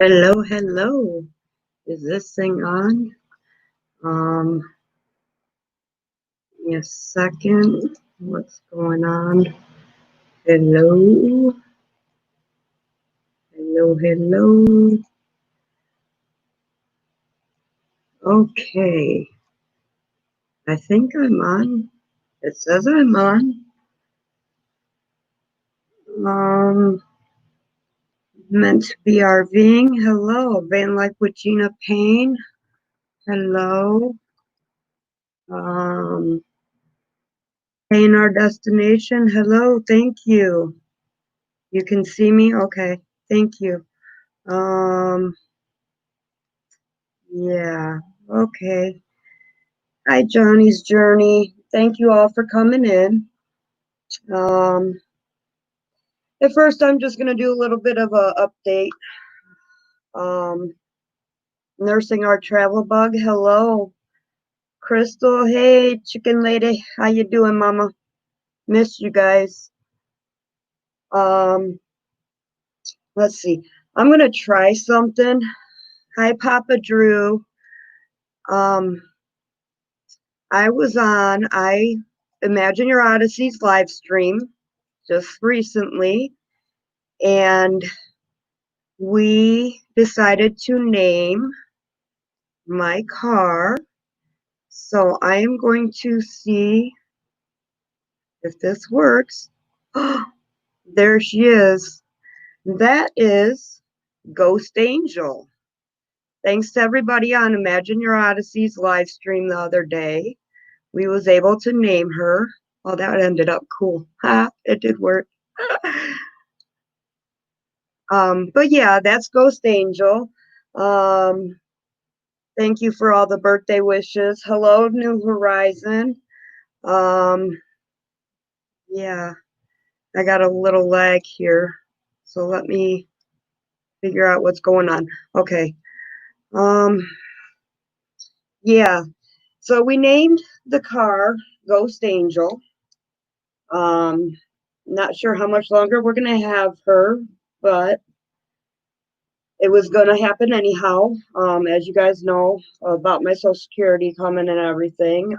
Hello, hello. Is this thing on? Um, Give me a second. What's going on? Hello, hello, hello. Okay, I think I'm on. It says I'm on. Um, Meant to be RVing. Hello, van life with Gina Payne. Hello. Um, Payne our destination. Hello, thank you. You can see me? Okay, thank you. Yeah, okay. Hi, Johnny's Journey. Thank you all for coming in. Um, at first, I'm just going to do a little bit of a update. Um, Nursing our travel bug. Hello, Crystal. Hey, chicken lady. How you doing, Mama? Missed you guys. Um, let's see. I'm going to try something. Hi, Papa Drew. Um, I was on Imagine Your Odysseys live stream just recently, and we decided to name my car. So I am going to see if this works. There she is. That is Ghost Angel. Thanks to everybody on Imagine Your Odysseys live stream the other day. We was able to name her. Oh, that ended up cool. Ha, it did work. But yeah, that's Ghost Angel. Um, Thank you for all the birthday wishes. Hello, New Horizon. Um, yeah, I got a little lag here. So let me figure out what's going on. Okay. Um, yeah. So we named the car Ghost Angel. Um, Not sure how much longer we're gonna have her, but it was gonna happen anyhow. As you guys know about my Social Security coming and everything.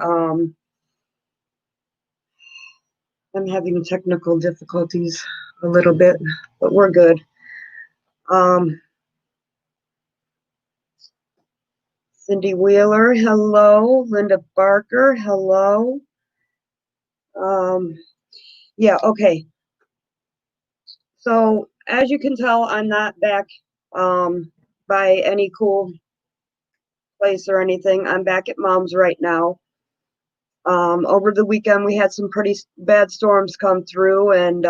I'm having technical difficulties a little bit, but we're good. Um, Cindy Wheeler, hello. Linda Barker, hello. Um, yeah, okay. So as you can tell, I'm not back by any cool place or anything. I'm back at mom's right now. Over the weekend, we had some pretty bad storms come through, and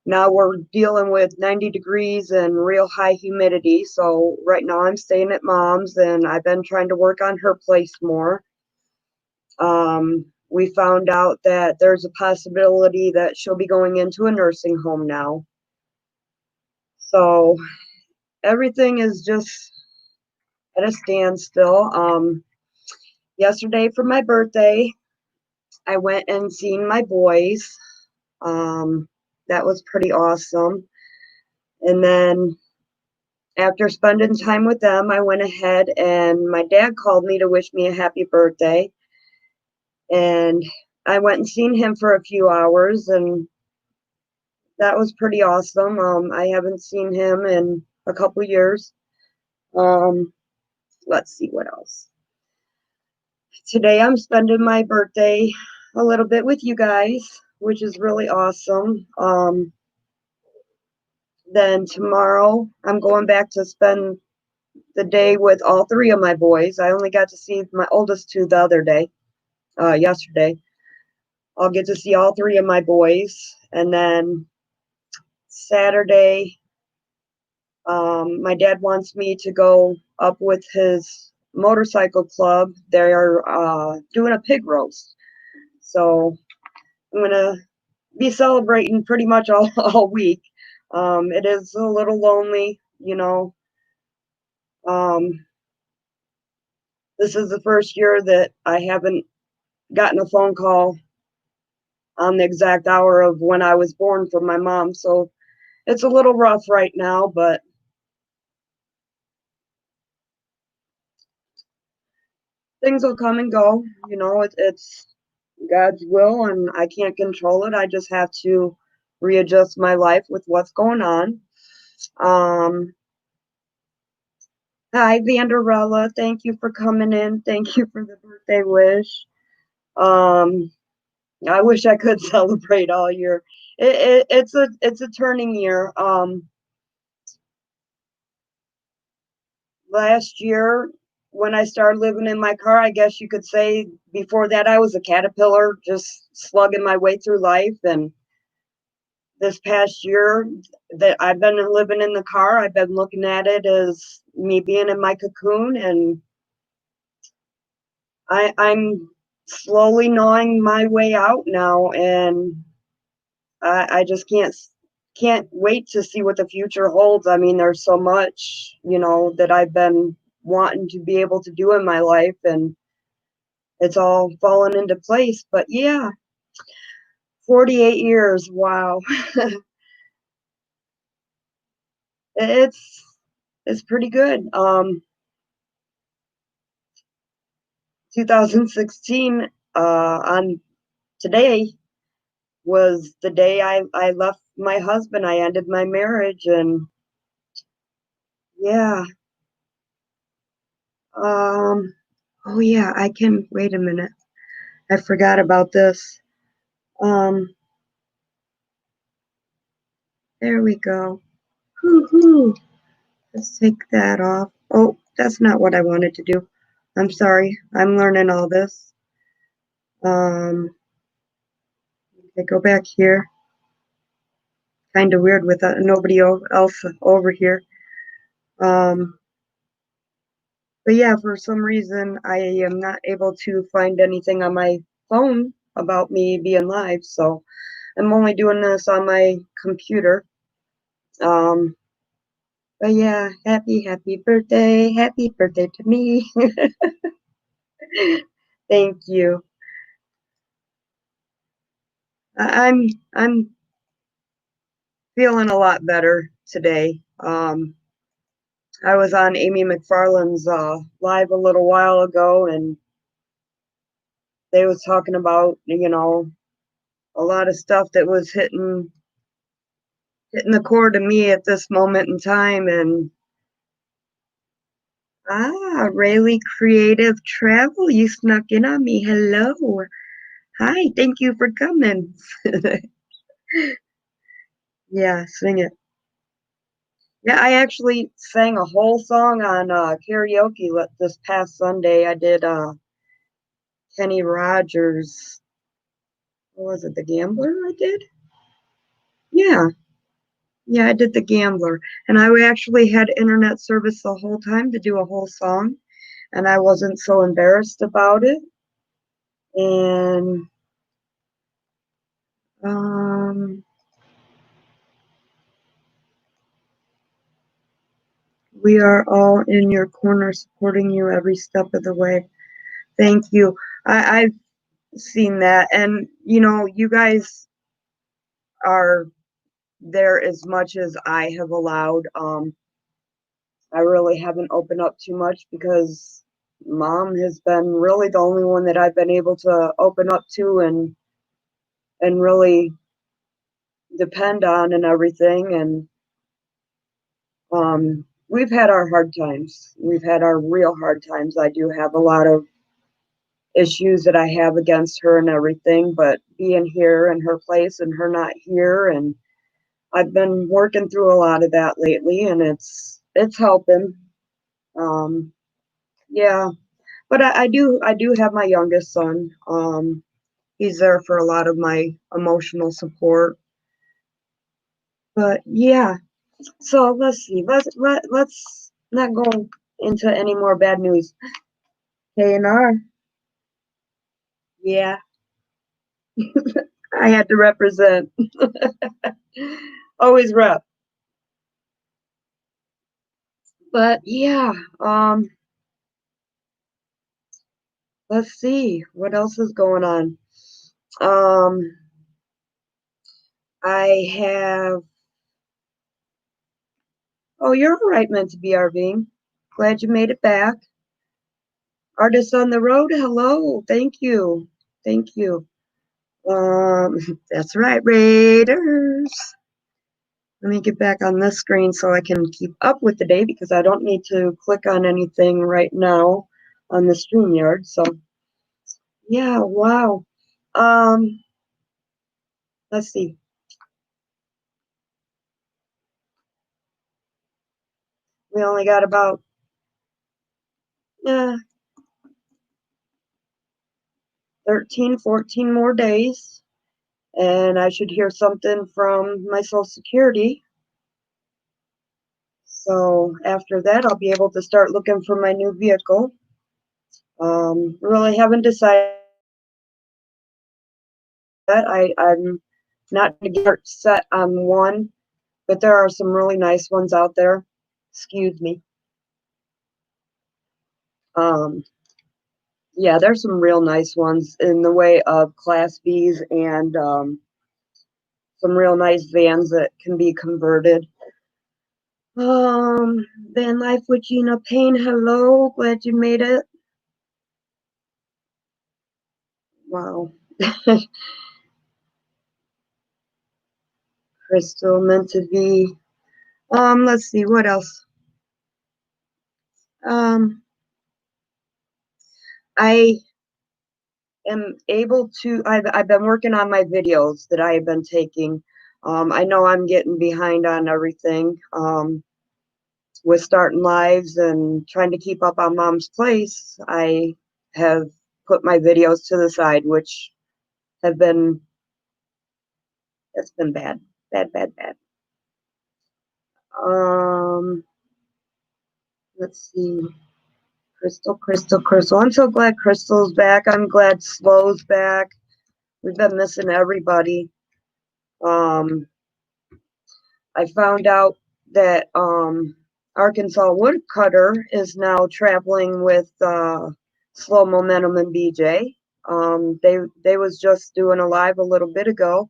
now we're dealing with 90 degrees and real high humidity. So right now I'm staying at mom's, and I've been trying to work on her place more. We found out that there's a possibility that she'll be going into a nursing home now. So everything is just at a standstill. Yesterday for my birthday, I went and seen my boys. Um, that was pretty awesome. And then after spending time with them, I went ahead and my dad called me to wish me a happy birthday. And I went and seen him for a few hours, and that was pretty awesome. I haven't seen him in a couple years. Um, let's see what else. Today I'm spending my birthday a little bit with you guys, which is really awesome. Then tomorrow I'm going back to spend the day with all three of my boys. I only got to see my oldest two the other day, yesterday. I'll get to see all three of my boys. And then Saturday, my dad wants me to go up with his motorcycle club. They're doing a pig roast. So I'm going to be celebrating pretty much all week. It is a little lonely, you know. Um, this is the first year that I haven't gotten a phone call on the exact hour of when I was born from my mom. So it's a little rough right now, but things will come and go. You know, it's God's will, and I can't control it. I just have to readjust my life with what's going on. Um, Hi, Vanderella. Thank you for coming in. Thank you for the birthday wish. Um, I wish I could celebrate all year. It's a turning year. Last year when I started living in my car, I guess you could say before that I was a caterpillar, just slugging my way through life. And this past year that I've been living in the car, I've been looking at it as me being in my cocoon, and I'm slowly gnawing my way out now, and I just can't wait to see what the future holds. I mean, there's so much, that I've been wanting to be able to do in my life, and it's all fallen into place. But yeah, 48 years, wow. it's it's pretty good. 2016, on today was the day I left my husband. I ended my marriage, and yeah. Um, oh yeah, I can wait a minute. I forgot about this. Um, there we go. Hoo-hoo. Let's take that off. Oh, that's not what I wanted to do. I'm sorry. I'm learning all this. Okay, go back here. Kind of weird with nobody else over here. Um, but yeah, for some reason, I am not able to find anything on my phone about me being live, so I'm only doing this on my computer. Um, but yeah, happy birthday to me. Thank you. I'm feeling a lot better today. I was on Amy McFarland's live a little while ago, and they was talking about a lot of stuff that was hitting the core to me at this moment in time. And Rayleigh Creative Travel, you snuck in on me. Hello. Hi, thank you for coming. Yeah, sing it. Yeah, I actually sang a whole song on karaoke this past Sunday. I did Kenny Rogers. What was it? The Gambler I did? Yeah. Yeah, I did The Gambler. And I actually had internet service the whole time to do a whole song, and I wasn't so embarrassed about it. And um we are all in your corner supporting you every step of the way. Thank you. I've seen that, and you guys are there as much as I have allowed. I really haven't opened up too much because mom has been really the only one that I've been able to open up to and really depend on and everything. And we've had our hard times. We've had our real hard times. I do have a lot of issues that I have against her and everything, but being here in her place and her not here, and I've been working through a lot of that lately, and it's helping. Um, yeah, but I do have my youngest son. He's there for a lot of my emotional support. But yeah, so let's see. Let's not go into any more bad news. KNR. Yeah, I had to represent. Always rep. But yeah, let's see what else is going on. Um, I have. Oh, you're all right, meant to be RVing. Glad you made it back. Artists on the road, hello. Thank you. Thank you. That's right, Raiders. Let me get back on this screen so I can keep up with the day because I don't need to click on anything right now on the StreamYard. So, yeah, wow. Let's see. We only got about 13, 14 more days, and I should hear something from my Social Security. So after that, I'll be able to start looking for my new vehicle. Really haven't decided yet. I'm not going to get set on one, but there are some really nice ones out there. Excuse me. Yeah, there's some real nice ones in the way of Class Bs and some real nice vans that can be converted. Van Life with Gina Payne, hello, glad you made it. Wow. Crystal, meant to be. Let's see, what else? I am able to, I've been working on my videos that I have been taking. I know I'm getting behind on everything. With starting lives and trying to keep up on Mom's Place, I have put my videos to the side, which have been, it's been bad, bad, bad, bad. Let's see. Crystal. I'm so glad Crystal's back. I'm glad Slow's back. We've been missing everybody. I found out that Arkansas Woodcutter is now traveling with Slow Momentum and BJ. They was just doing a live a little bit ago,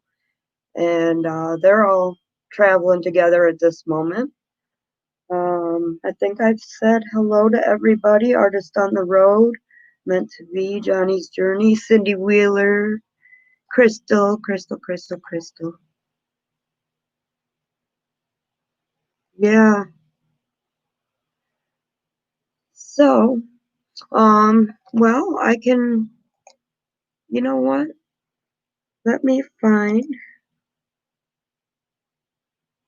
and they're all traveling together at this moment. I think I've said hello to everybody. Artist on the Road, Meant to Be, Johnny's Journey, Cindy Wheeler, Crystal. Yeah. So, well, I can, you know what? Let me find,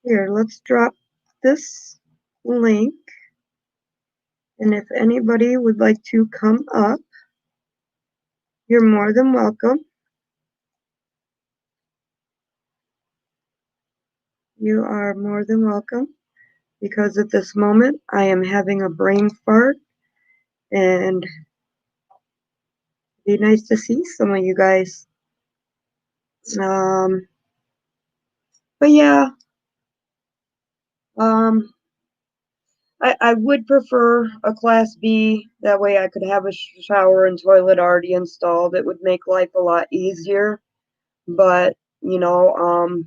here, let's drop this link. And if anybody would like to come up, you're more than welcome. You are more than welcome because at this moment I am having a brain fart and it'd be nice to see some of you guys. But yeah, I would prefer a Class B. That way I could have a shower and toilet already installed. It would make life a lot easier. But, you know,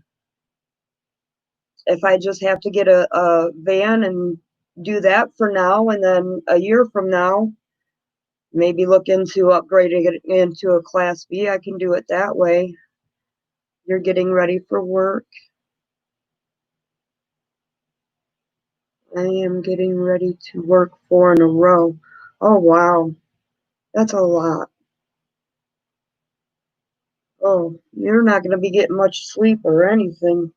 if I just have to get a van and do that for now, and then a year from now, maybe look into upgrading it into a Class B, I can do it that way. You're getting ready for work. I am getting ready to work 4 in a row. Oh, wow. That's a lot. Oh, you're not going to be getting much sleep or anything.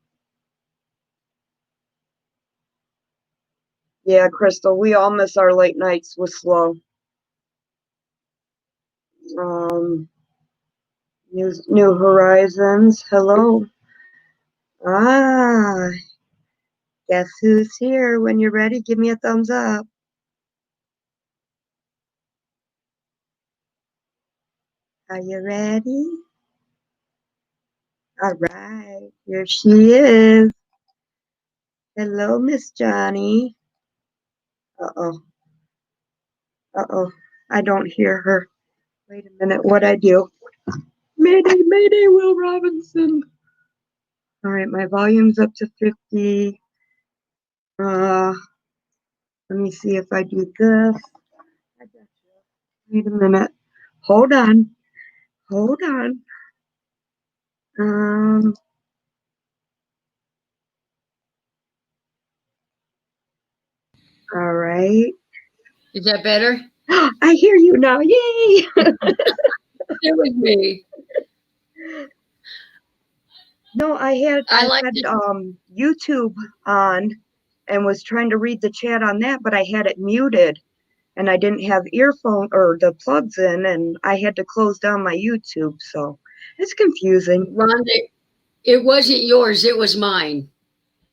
Yeah, Crystal, we all miss our late nights with Slow. New Horizons, hello. Ah, guess who's here? When you're ready, give me a thumbs up. Are you ready? All right, here she is. Hello, Miss Johnny. Uh-oh. Uh-oh. I don't hear her. Wait a minute, what'd I do? Mayday, Mayday, Will Robinson. All right, my volume's up to 50. Let me see if I do this. Wait a minute. Hold on. Hold on. Um, all right. Is that better? I hear you now. Yay! It was me. No, I had I like it. YouTube on and was trying to read the chat on that, but I had it muted and I didn't have earphone or the plugs in and I had to close down my YouTube, so it's confusing. Rhonda, it wasn't yours, it was mine.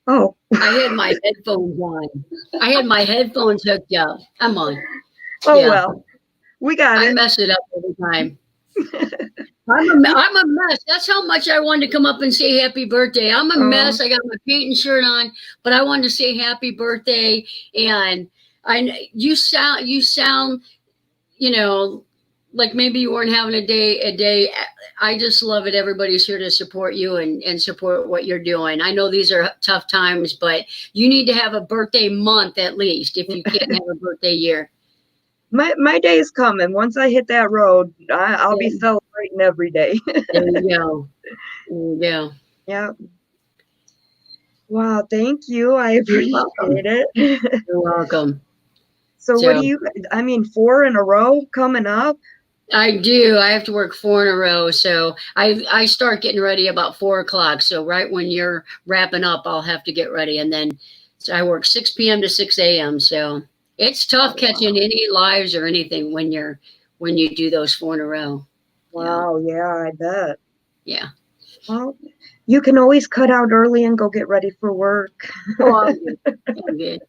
Oh, I had my headphones on. I had my headphones hooked up. I'm on. oh Yeah. well, we got I it. mess it up every time. I'm a mess. That's how much I wanted to come up and say happy birthday. I'm a Oh, mess. I got my painting shirt on, but I wanted to say happy birthday. And you sound, you know, like maybe you weren't having a day. I just love it. Everybody's here to support you and support what you're doing. I know these are tough times, but you need to have a birthday month at least if you can't have a birthday year. my day is coming. Once I hit that road, I'll be Yeah, celebrating every day. there you go. There you go. Yeah. Wow, thank you. I You're appreciate welcome. it. You're welcome. So what do So you, I mean, 4 in a row coming up? I do. I have to work four in a row. So I start getting ready about 4 o'clock. So right when you're wrapping up, I'll have to get ready, and then so I work 6 p.m. to 6 a.m. So it's Oh, tough catching wow. any lives or anything when you do those four in a row. Yeah, Wow, yeah, I bet. yeah. Well, you can always cut out early and go get ready for work. Oh, I'm good. I'm good.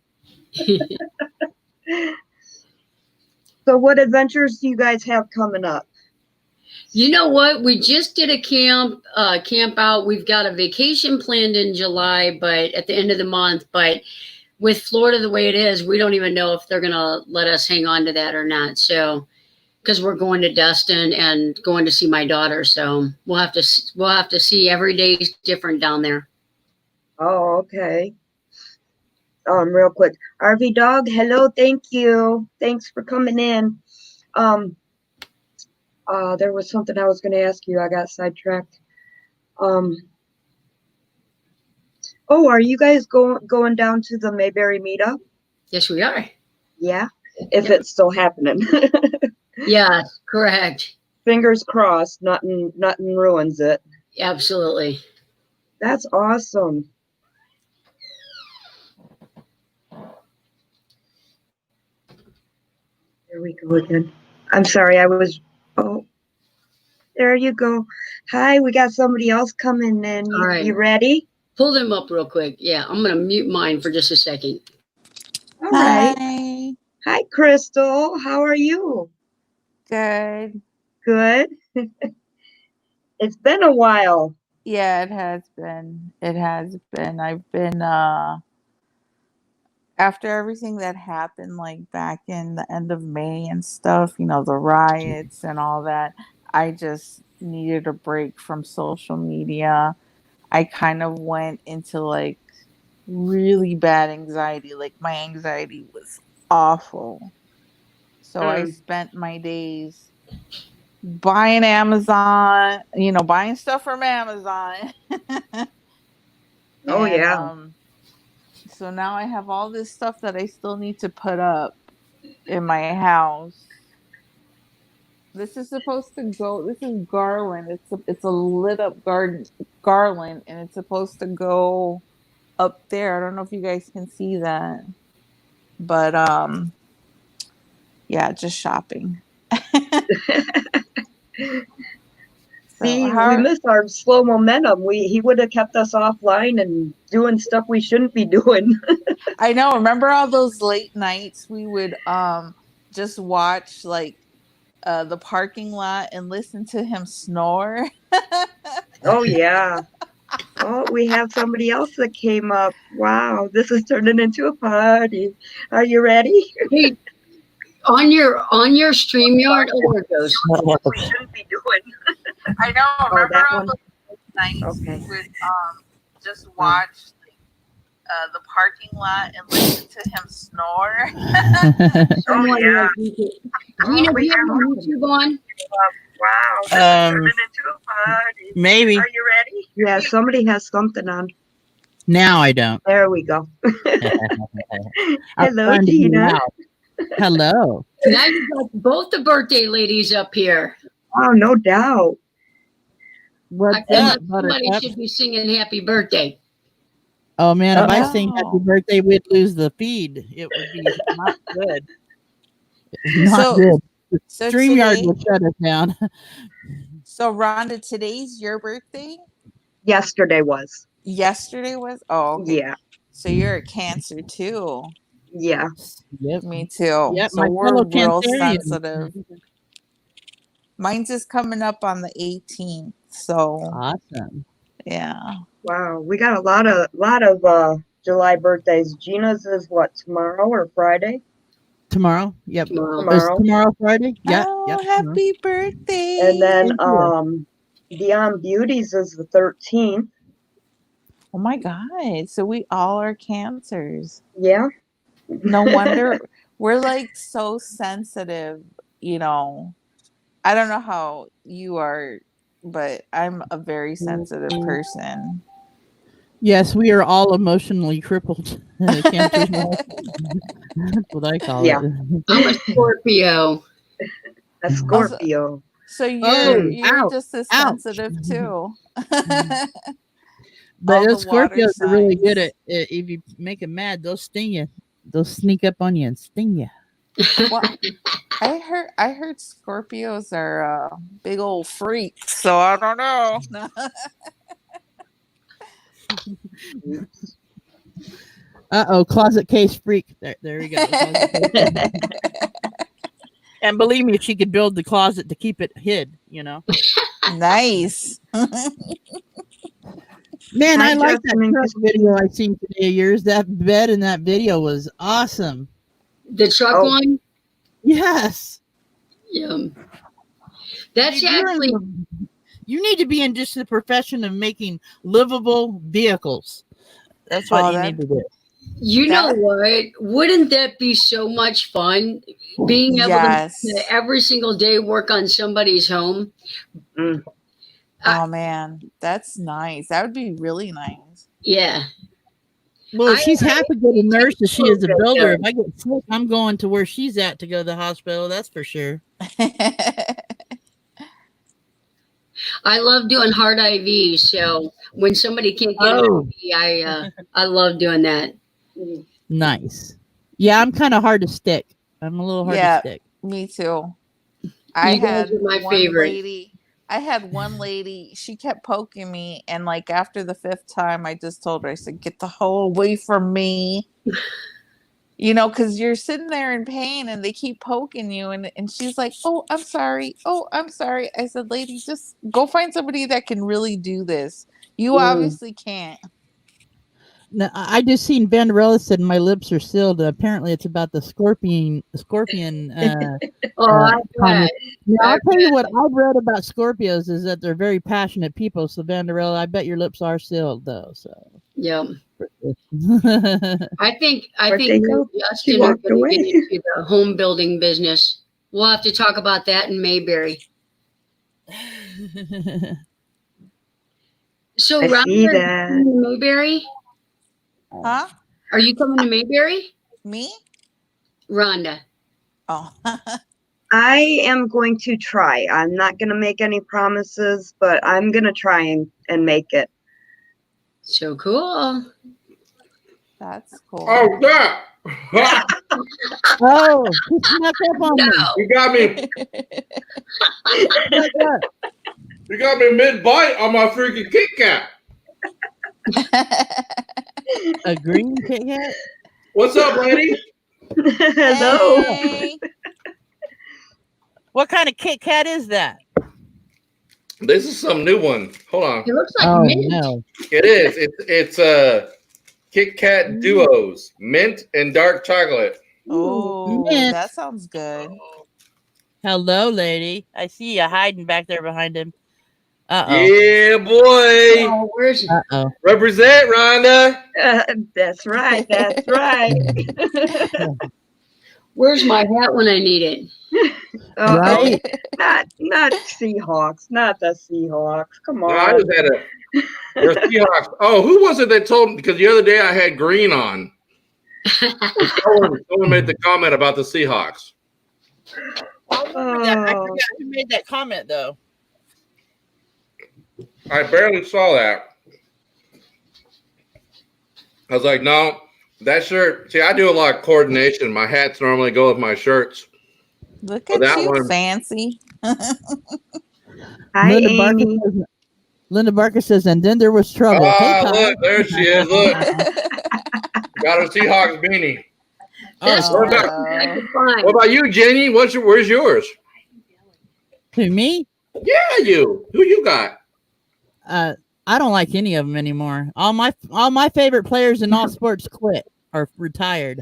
So what adventures do you guys have coming up? You know what? We just did a camp out. We've got a vacation planned in July, but at the end of the month. But with Florida the way it is, we don't even know if they're gonna let us hang on to that or not. So because we're going to Destin and going to see my daughter, so we'll have to see. Every day's different down there. Oh, okay. Real quick. RV Dog, hello, thank you. Thanks for coming in. Um, there was something I was gonna ask you. I got sidetracked. Um, oh, are you guys going down to the Mayberry meetup? Yes, we are. Yeah, if Yep. it's still happening. Yes, correct. Fingers crossed, nothing ruins it. Absolutely. That's awesome. There we go again. I'm sorry, I was. Oh, there you go. Hi, we got somebody else coming in. All You right. ready? Pull them up real quick. Yeah, I'm gonna mute mine for just a second. All right. Hi. Hi, Crystal. How are you? Good. Good. It's been a while. Yeah, it has been. It has been. I've been after everything that happened like back in the end of May and stuff, the riots and all that, I just needed a break from social media. I kind of went into like really bad anxiety. Like my anxiety was awful. So I Mm. spent my days buying Amazon, buying stuff from Amazon. Oh And yeah. so now I have all this stuff that I still need to put up in my house. This is supposed to go. This is garland. It's a lit up garland, and it's supposed to go up there. I don't know if you guys can see that, but yeah, just shopping. So See, we how? missed our slow momentum. He would have kept us offline and doing stuff we shouldn't be doing. I know. Remember all those late nights we would just watch like the parking lot and listen to him snore. Oh yeah. Oh, we have somebody else that came up. Wow, this is turning into a party. Are you ready? Hey, on your StreamYard. Oh, there it goes. Stuff we shouldn't be doing. I know. Oh, Remember that all one. those nights we Okay. would just Uh, watch the parking lot and listen to him snore. Someone yeah. like Gina, do you have your YouTube on? Wow. This is turning Um, into a party. maybe. Are you ready? Yeah, somebody has something on. Now I don't. There we go. I'm Hello, trying to be Gina. loud. Hello. Now you got both the birthday ladies up here. Oh, no doubt. What's I feel up, like somebody Buttercup? should be singing happy birthday. Oh man, if I sing happy Oh. birthday, we'd lose the feed. It would be not good. Not So- good. So StreamYard today, will shut us down. so Rhonda, today's your birthday? Yesterday was. Yesterday was? Oh, okay. Yeah. So you're a Cancer too. Yeah. Yep. Me too. Yep. So My we're fellow real Cancerian. sensitive. Mine's just coming up on the 18th. So Awesome. yeah. Wow. We got a lot of July birthdays. Gina's is what, tomorrow or Friday? Tomorrow. Yep. Tomorrow. Is Tomorrow. tomorrow Friday? Yeah. Oh, Yep. tomorrow. happy birthday. And then Thank you. Dion Beauties is the 13th. Oh my God. So we all are Cancers. Yeah. No wonder we're like so sensitive, you know. I don't know how you are, but I'm a very sensitive person. Yes, we are all emotionally crippled. Cancers. That's what I call Yeah. it. I'm a Scorpio. A Scorpio. So Oh, you're ouch, just as ouch. sensitive too. But All those the water Scorpios are really good signs. at if you make them mad, they'll sting you. They'll sneak up on you and sting you. Well, I heard Scorpios are big old freaks, so I don't know. Closet case freak. There we go. And believe me, she could build the closet to keep it hid, you know. Nice. Man, Hi, I like that Justin and truck Christine. video I seen today of yours. That bed in that video was awesome. The truck Oh. one? Yes. Yeah. That's Dude, actually you need to be in just the profession of making livable vehicles. That's what you need to do. You know That- what? Wouldn't that be so much fun? Being able Yes. to every single day work on somebody's home. Mm. Oh man, that's nice. That would be really nice. Yeah. Well, I she's half as good a nurse as she is a good builder. job. If I get sick, I'm going to where she's at to go to the hospital. That's for sure. I love doing hard IVs. So when somebody can't get Oh. an IV, I love doing that. Nice. Yeah, I'm kind of hard to stick. I'm a little hard Yeah. to stick. Me too. I You guys had are my one favorite. lady. I had one lady. She kept poking me, and like after the 5th time, I just told her, I said, "Get the hell away from me." You know, because you're sitting there in pain, and they keep poking you, and she's like, "Oh, I'm sorry. Oh, I'm sorry." I said, "Lady, just go find somebody that can really do this. You obviously can't." No, I just seen Vanderella said my lips are sealed. Apparently, it's about the scorpion. Oh, I bet. comment. Now, I'll I tell you bet. what I've read about Scorpios is that they're very passionate people. So, Vanderella, I bet your lips are sealed, though. So, Yeah. yeah, I think Where'd they you go? and She Justin are walked going to away. get into the home building business. We'll have to talk about that in Mayberry. So, I Rhonda, see are you that. coming to Mayberry? Huh? Are you coming to Mayberry? Me? Rhonda. Oh. I am going to try. I'm not going to make any promises, but I'm going to try and make it. So cool. That's cool. Oh, that. oh, he snuck up on me. No. You got me. Snuck up. You got me mid bite on my freaking Kit Kat. A green Kit Kat? What's up, lady? Hello. Hey. What kind of Kit Kat is that? This is some new one. Hold on. It looks like Oh, mint. no. It is. It's Kit Kat Duos, mint and dark chocolate. Oh, mint. that sounds good. Hello, lady. I see you hiding back there behind him. Yeah, boy. Oh, where's Uh-oh. Represent, Rhonda. That's right. That's right. where's my hat when I need it? Uh-oh. Right? Not Seahawks. Not the Seahawks. Come No, I on. just had your Seahawks. Oh, who was it that told me? Because the other day I had green on. Someone made the comment about the Seahawks. I forgot who made that comment, though. I barely saw that. I was like, no, that shirt. See, I do a lot of coordination. My hats normally go with my shirts. Look Well, at that you, one- fancy. Hi, Linda Barker Amy. says, Linda Barker says, and then there was trouble. Hey, Todd. Look, there she is. Look, got her Seahawks beanie. That's Oh, what no. I could find. What about you, Jenny? Where's yours? To me, Yeah, you. Who you got? I don't like any of them anymore. All my favorite players in all sports quit or retired.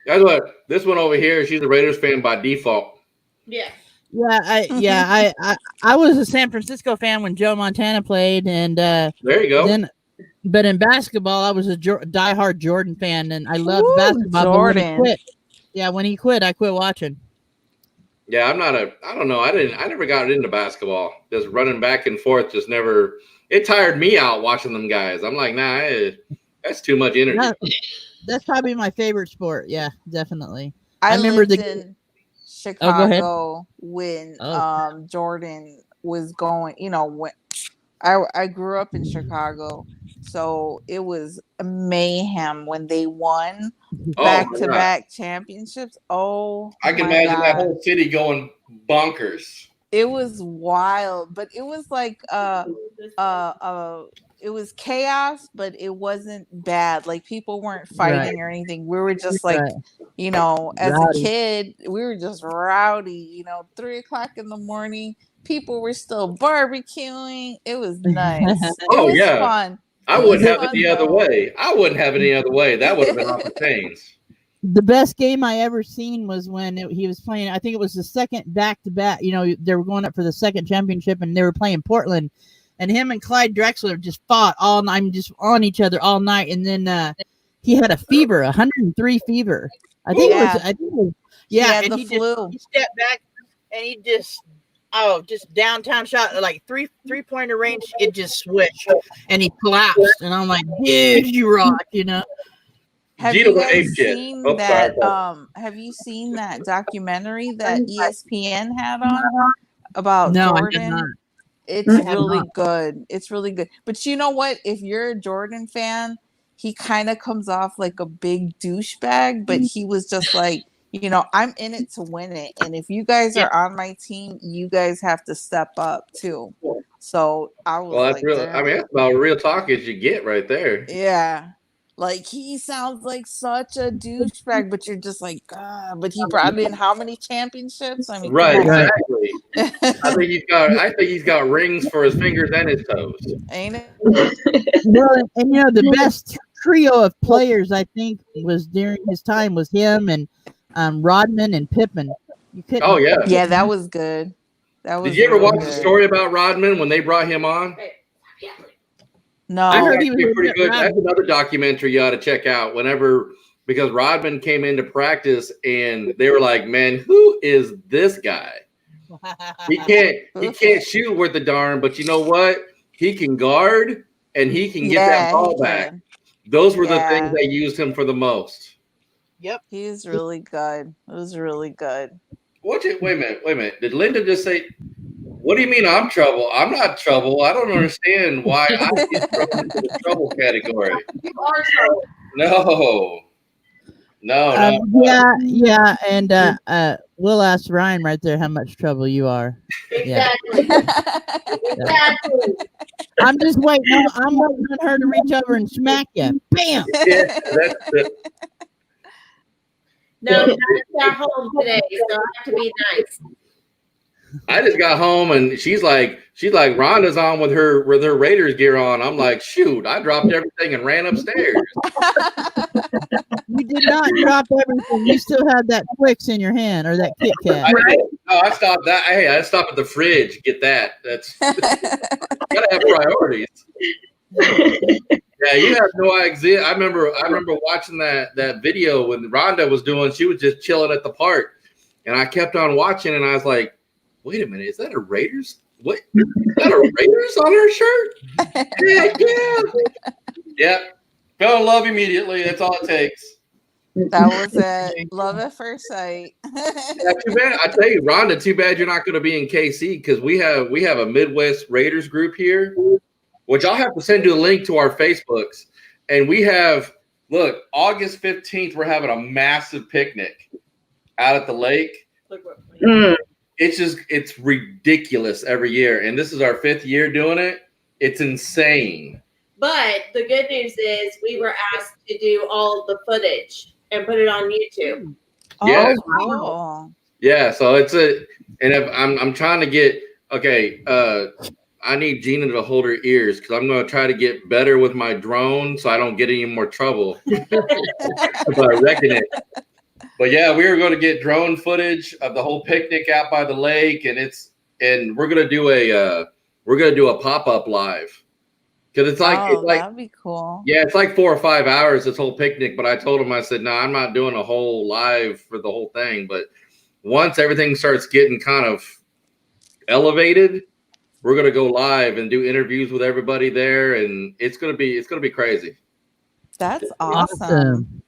That's what this one over here. She's a Raiders fan by default. Yeah. I was a San Francisco fan when Joe Montana played, and There you go. but in basketball, I was a diehard Jordan fan, and I loved Woo, basketball. Jordan. But when he quit, I quit watching. Yeah, I don't know. I never got into basketball. Just running back and forth just never. It tired me out watching them guys. I'm like, nah, that's too much energy. That's probably my favorite sport. Yeah, definitely. I remember lived in Chicago when Jordan was going, when I grew up in Chicago, so it was mayhem when they won back-to-back championships. Oh, I can my imagine God. that whole city going bonkers. It was wild, but it was like it was chaos, but it wasn't bad. Like people weren't fighting or anything. We were just like, as Rowdy. a kid, we were just rowdy. 3:00 in the morning, people were still barbecuing. It was nice. It was fun. I wouldn't have it any other way. That would have been off the chains. The best game I ever seen was when he was playing. I think it was the second back-to-back. They were going up for the second championship, and they were playing Portland. And him and Clyde Drexler just fought all night, just on each other all night. And then he had a fever, 103 fever. I think it was. Yeah, and he flu. He stepped back, and he just downtown shot, like three-pointer range. It just switched, and he collapsed. And I'm like, dude, you rock, Have you guys seen that? Have you seen that documentary that ESPN had on about Jordan? I did not. It's really good. It's really good. But you know what? If you're a Jordan fan, he kind of comes off like a big douchebag, but he was just like, I'm in it to win it. And if you guys are on my team, you guys have to step up too. So I was that's real. I mean, that's about real talk as you get right there. Yeah. Like he sounds like such a douchebag, but you're just like, but he brought in how many championships? I mean, right, exactly. I think he's got rings for his fingers and his toes. Ain't it? And the best trio of players I think was during his time was him and Rodman and Pippen. Yeah, that was good. Did you ever watch the story about Rodman when they brought him on? No, I heard he was pretty good. That's another documentary you ought to check out because Rodman came into practice and they were like, man, who is this guy? He can't shoot with the darn, but you know what? He can guard and he can get that ball back. Those were the things they used him for the most. Yep. He's really good. It was really good. Wait a minute. Did Linda just say, what do you mean I'm trouble? I'm not trouble. I don't understand why I get thrown into the trouble category. You are trouble. No. Yeah, and we'll ask Ryan right there how much trouble you are. Exactly. Exactly. I'm just waiting. I'm waiting on her to reach over and smack you. Bam. Yeah, that's it. No, I got home today, so I have to be nice. I just got home and she's like Rhonda's on with her Raiders gear on. I'm like, shoot, I dropped everything and ran upstairs. You did not drop everything. You still had that Twix in your hand or that Kit Kat. No, I stopped that. Hey, I stopped at the fridge. Get that. That's gotta have priorities. Yeah, you have no idea. I remember watching that video when Rhonda was doing. She was just chilling at the park, and I kept on watching, and I was like, "Wait a minute, is that a Raiders? What? Is that a Raiders on her shirt?" Yeah. Yep. Fell in love immediately. That's all it takes. That was it. Love at first sight. Yeah, too bad. I tell you, Rhonda, too bad you're not going to be in KC because we have a Midwest Raiders group here, which I'll have to send you a link to our Facebooks. And we have, look, August 15th, we're having a massive picnic out at the lake. It's ridiculous every year. And this is our 5th year doing it. It's insane. But the good news is we were asked to do all the footage and put it on YouTube. Yeah. Cool. Yeah, so and if I'm trying to get I need Gina to hold her ears because I'm going to try to get better with my drone so I don't get any more trouble by wrecking it. But yeah, we were going to get drone footage of the whole picnic out by the lake, and we're going to do a pop-up live because it's like that'd be cool. Yeah, it's like 4 or 5 hours this whole picnic. But I told him, I said, no, I'm not doing a whole live for the whole thing, but once everything starts getting kind of elevated, we're gonna go live and do interviews with everybody there, and it's gonna be crazy. That's awesome.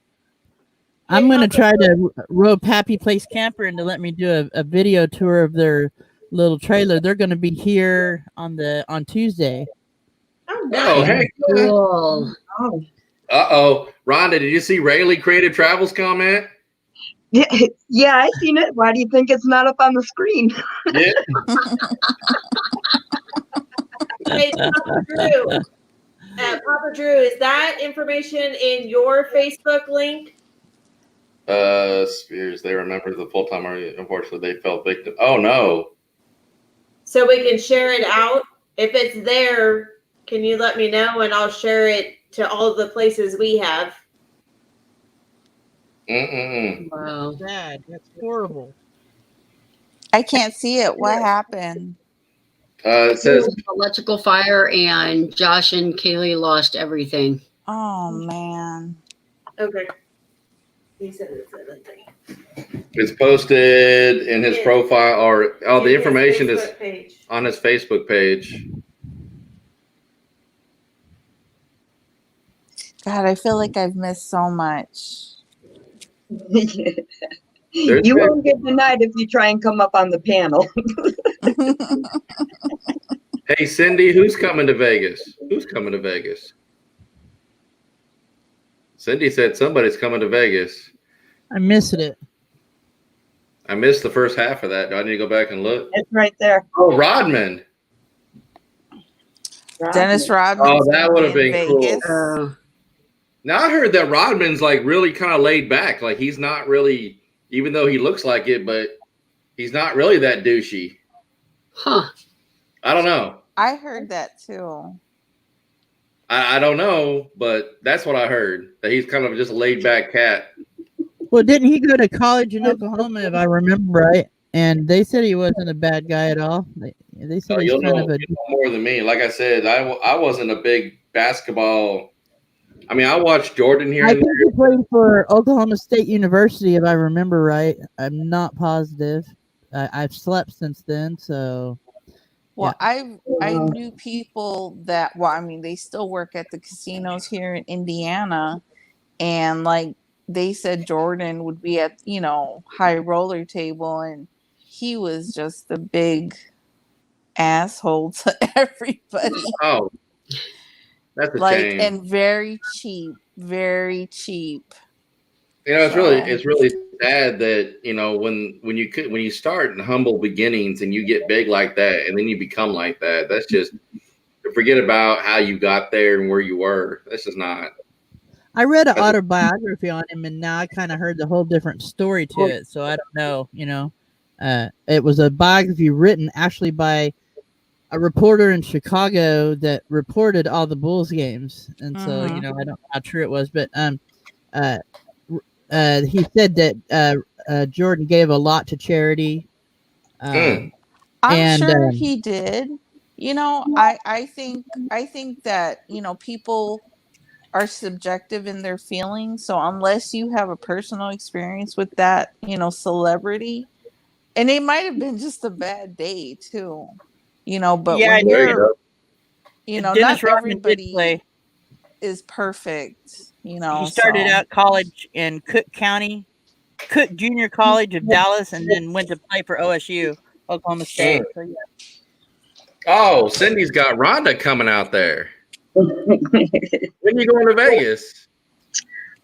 I'm gonna try to rope Happy Place Camper into let me do a video tour of their little trailer. They're gonna be here on Tuesday. Oh, hey, Cool. Rhonda, did you see Rayleigh Creative Travels comment? Yeah, I seen it. Why do you think it's not up on the screen? Yeah. Hey, Papa Drew, is that information in your Facebook link? Spears, they remember the full-time army. Unfortunately, they fell victim. Oh no. So we can share it out. If it's there, can you let me know and I'll share it to all the places we have. Wow. Bad. That's horrible. I can't see it. What happened? It says electrical fire, and Josh and Kaylee lost everything. Oh man. Okay. He said it's 7:30. it's posted in his profile, or the information is on his Facebook page. God, I feel like I've missed so much. You won't get denied if you try and come up on the panel. Hey, Cindy, who's coming to Vegas? Who's coming to Vegas? Cindy said somebody's coming to Vegas. I missed it. I missed the first half of that. Do I need to go back and look? It's right there. Oh, Rodman. Dennis Rodman. Oh, that would have been Vegas. cool. Now I heard that Rodman's like really kind of laid back. Like he's not really, even though he looks like it, but he's not really that douchey. Huh. I don't know. I heard that too. I don't know, but that's what I heard. That he's kind of just a laid back cat. Well, didn't he go to college in Oklahoma, if I remember right? And they said he wasn't a bad guy at all. They said he's You'll kind know, of a. you know more than me. Like I said, I wasn't a big basketball. I mean, I watched Jordan here. I think he played for Oklahoma State University, if I remember right. I'm not positive. I've slept since then, so. Well, yeah. I knew people that, well, I mean, they still work at the casinos here in Indiana, and like they said Jordan would be at, high roller table, and he was just a big asshole to everybody. Oh, that's a shame. And very cheap, very cheap. It's really sad that when you start in humble beginnings and you get big like that and then you become like that. That's just forget about how you got there and where you were. This is not. I read an autobiography on him, and now I kind of heard the whole different story to it. So I don't know. It was a biography written actually by a reporter in Chicago that reported all the Bulls games, and so I don't know how true it was, but he said that Jordan gave a lot to charity, Um, I'm And, sure he did. You know, I think that, you know, people are subjective in their feelings. So unless you have a personal experience with that, you know, celebrity, and it might have been just a bad day too, you know, but yeah, when There you you're, go. you know, not Dennis Rodman did everybody play. is perfect, you He know, started so out college in Cook County, Cook Junior College of Dallas, and then went to play for OSU, Oklahoma State. So, yeah. Oh, Cindy's got Rhonda coming out there. When you going to Vegas?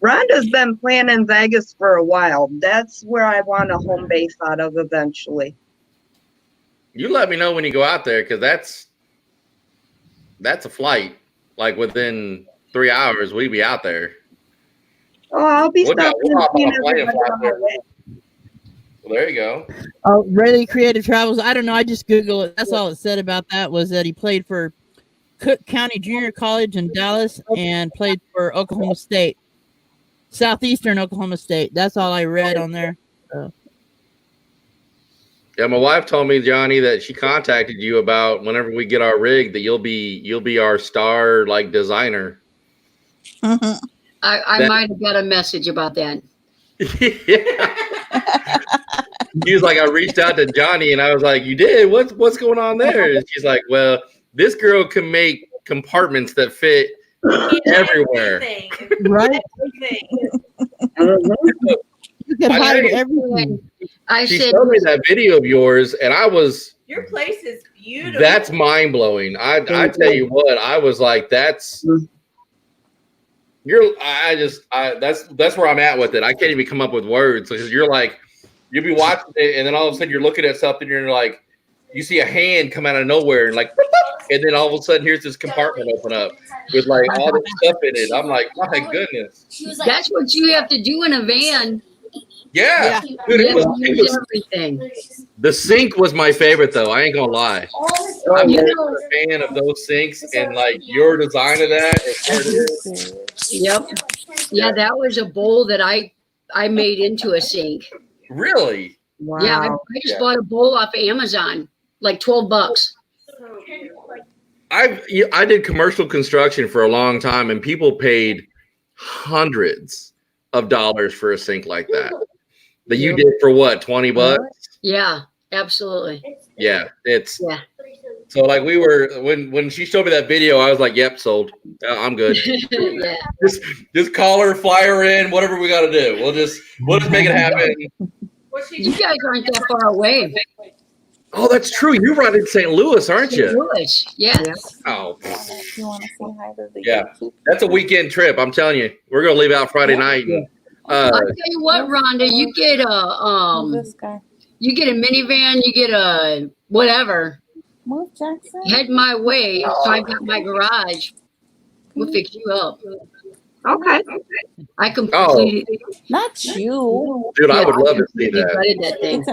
Rhonda's been playing in Vegas for a while. That's where I want a home base out of eventually. You let me know when you go out there, because that's a flight. Like within 3 hours, we'd be out there. Oh, I'll be stopping We'll and hop on seeing a plane and everybody fly on my there. way. Well, there you go. Oh, Really Creative Travels. I don't know. I just Googled it. That's all it said about that was that he played for Cook County Junior College in Dallas and played for Oklahoma State, Southeastern Oklahoma State. That's all I read on there. Yeah, my wife told me, Johnny, that she contacted you about whenever we get our rig that you'll be our star like designer. I That- might have got a message about that. Yeah. He was like, I reached out to Johnny and I was like, you did? What's going on there? And she's like, well, this girl can make compartments that fit everywhere. Everything. Right? Everything. You can I hide agree. everything. I She said, showed me that video of yours, and I was, Your place is beautiful. that's mind blowing. I tell you what, I was like, that's where I'm at with it. I can't even come up with words because you're like, you'll be watching it, and then all of a sudden you're looking at something, and you're like, you see a hand come out of nowhere, and like, and then all of a sudden here's this compartment open up with like all this stuff in it. I'm like, my goodness. that's what you have to do in a van. Yeah. Yeah. Dude, You it have to was, use everything. the sink was my favorite though. I ain't gonna lie. I'm You a know, fan of those sinks, and like your design of that is where it is. yep. Yeah, that was a bowl that I made into a sink. Really? Wow. Yeah, I just bought a bowl off of Amazon, like $12. I did commercial construction for a long time, and people paid hundreds of dollars for a sink like that. That you did for what, $20? Yeah, absolutely. Yeah, it's Yeah. so like we were when she showed me that video, I was like, "Yep, sold. I'm good. Yeah. Just call her, fly her in, whatever we got to do. We'll just make it happen." You guys aren't that far away. Oh, that's true. You're right in St. Louis, aren't St. you? Louis. Yeah. Oh, If you want to say hi to the yeah. YouTube That's a weekend trip. I'm telling you, we're gonna leave out Friday night. And, I'll tell you what, Rhonda, you get this guy. you get a minivan, you get a whatever. Move, Jackson. Head my way. So I got my garage. We'll fix you up. Okay. I completely Not you. dude, I would love to see that. gutted that thing.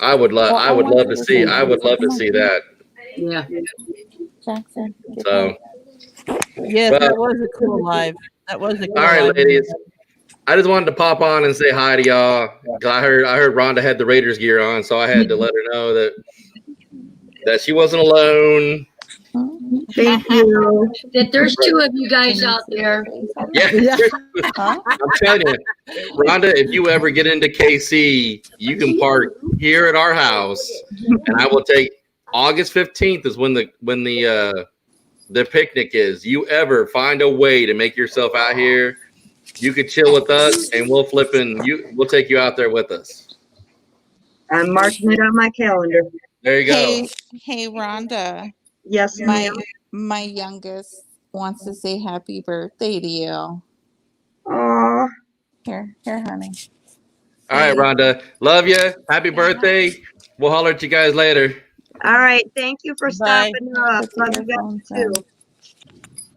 I would love to see that. Yeah. Jackson. So, Yes, Well- that was a cool live. That was a cool all right, live. ladies. I just wanted to pop on and say hi to y'all. I heard Rhonda had the Raiders gear on, so I had to let her know that she wasn't alone. Thank you. That there's two of you guys out there. Yeah, Huh? I'm telling you, Rhonda, if you ever get into KC, you can park here at our house, and I will take August 15th is when the picnic is. You ever find a way to make yourself out here, you could chill with us, and we'll take you out there with us. I'm marking it on my calendar. There you go. Hey, Rhonda. Yes, ma'am. My youngest wants to say happy birthday to you. Aw. Here, honey. All right, Rhonda. Love you. Happy birthday. We'll holler at you guys later. All right. Thank you for Bye. stopping up. Put the Love you guys earphones too. in.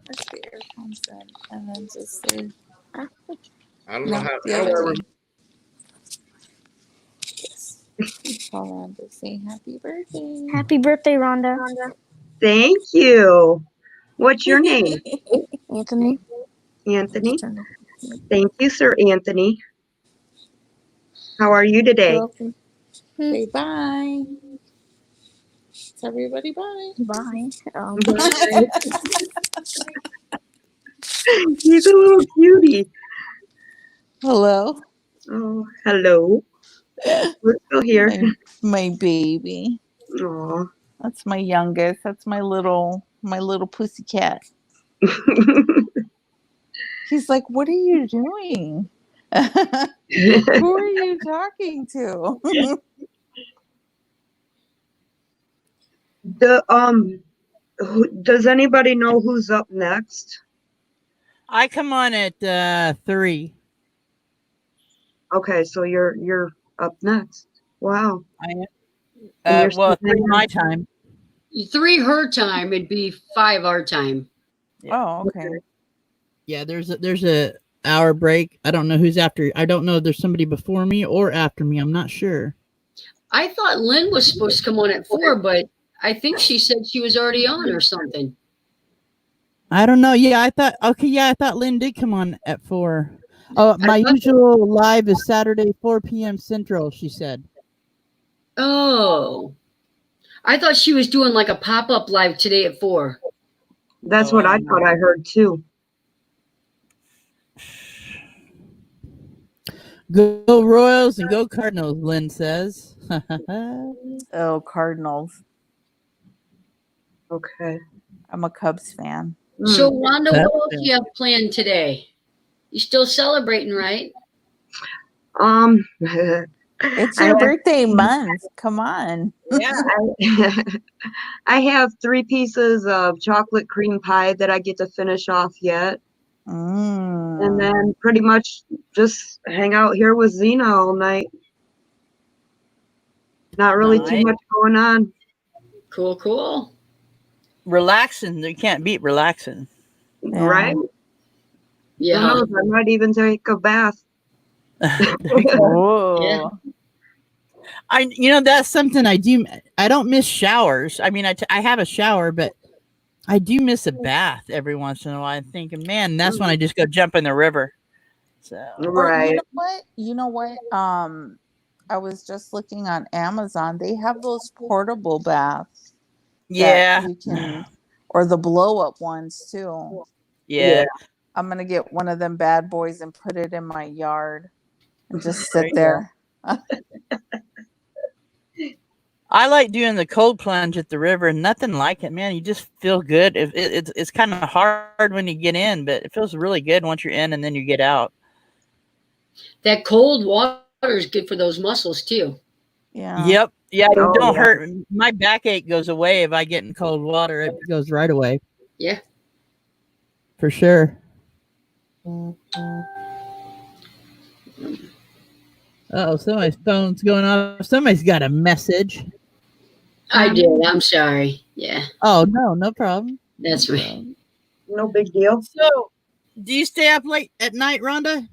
Put the earphones in, and then just say. I don't know how. The other two. Yes. Hold on to say happy birthday. Happy birthday, Rhonda. Thank you. What's your name? Anthony. Anthony. Thank you, Sir Anthony. How are you today? You're welcome. Say bye. Tell everybody bye. Bye. He's a little cutie. Hello. Oh, hello. We're still here. My baby. Aw. That's my youngest. That's my little pussycat. He's like, what are you doing? Who are you talking to? Does anybody know who's up next? I come on at 3. Okay, so you're up next. Wow. I am. And you're Well, still 3 my time. 3 her time, it'd be 5 our time. Oh, okay. Yeah, there's a hour break. I don't know who's after. I don't know if there's somebody before me or after me. I'm not sure. I thought Lynn was supposed to come on at 4, but I think she said she was already on or something. I don't know. Yeah, I thought Lynn did come on at 4. Oh, my usual live is Saturday, 4 p.m. Central, she said. Oh. I thought she was doing like a pop-up live today at 4. That's what I thought I heard too. Go Royals and go Cardinals, Lynn says. Oh, Cardinals. Okay. I'm a Cubs fan. So, Rhonda, what else do you have planned today? You still celebrating, right? It's your birthday month. Come on. Yeah. I have 3 pieces of chocolate cream pie that I get to finish off yet. And then pretty much just hang out here with Zena all night. Not really too much going on. Cool, cool. Relaxing. You can't beat relaxing. Yeah. Right? Yeah. Who knows? I might even take a bath. Oh. Yeah. That's something I do. I don't miss showers. I mean, I have a shower, but I do miss a bath every once in a while. I'm thinking, man, that's when I just go jump in the river. So Right. You know what? I was just looking on Amazon. They have those portable baths. Yeah. You can, or the blow up ones too. Yeah. I'm gonna get one of them bad boys and put it in my yard and just sit there. I like doing the cold plunge at the river. Nothing like it, man. You just feel good. It's kind of hard when you get in, but it feels really good once you're in and then you get out. That cold water is good for those muscles too. Yeah. Yep. Yeah. It don't hurt. My backache goes away if I get in cold water. It goes right away. Yeah. For sure. Oh, somebody's phone's going off. Somebody's got a message. I did. I'm sorry. Yeah. Oh, no problem. That's right. No big deal. So, do you stay up late at night, Rhonda?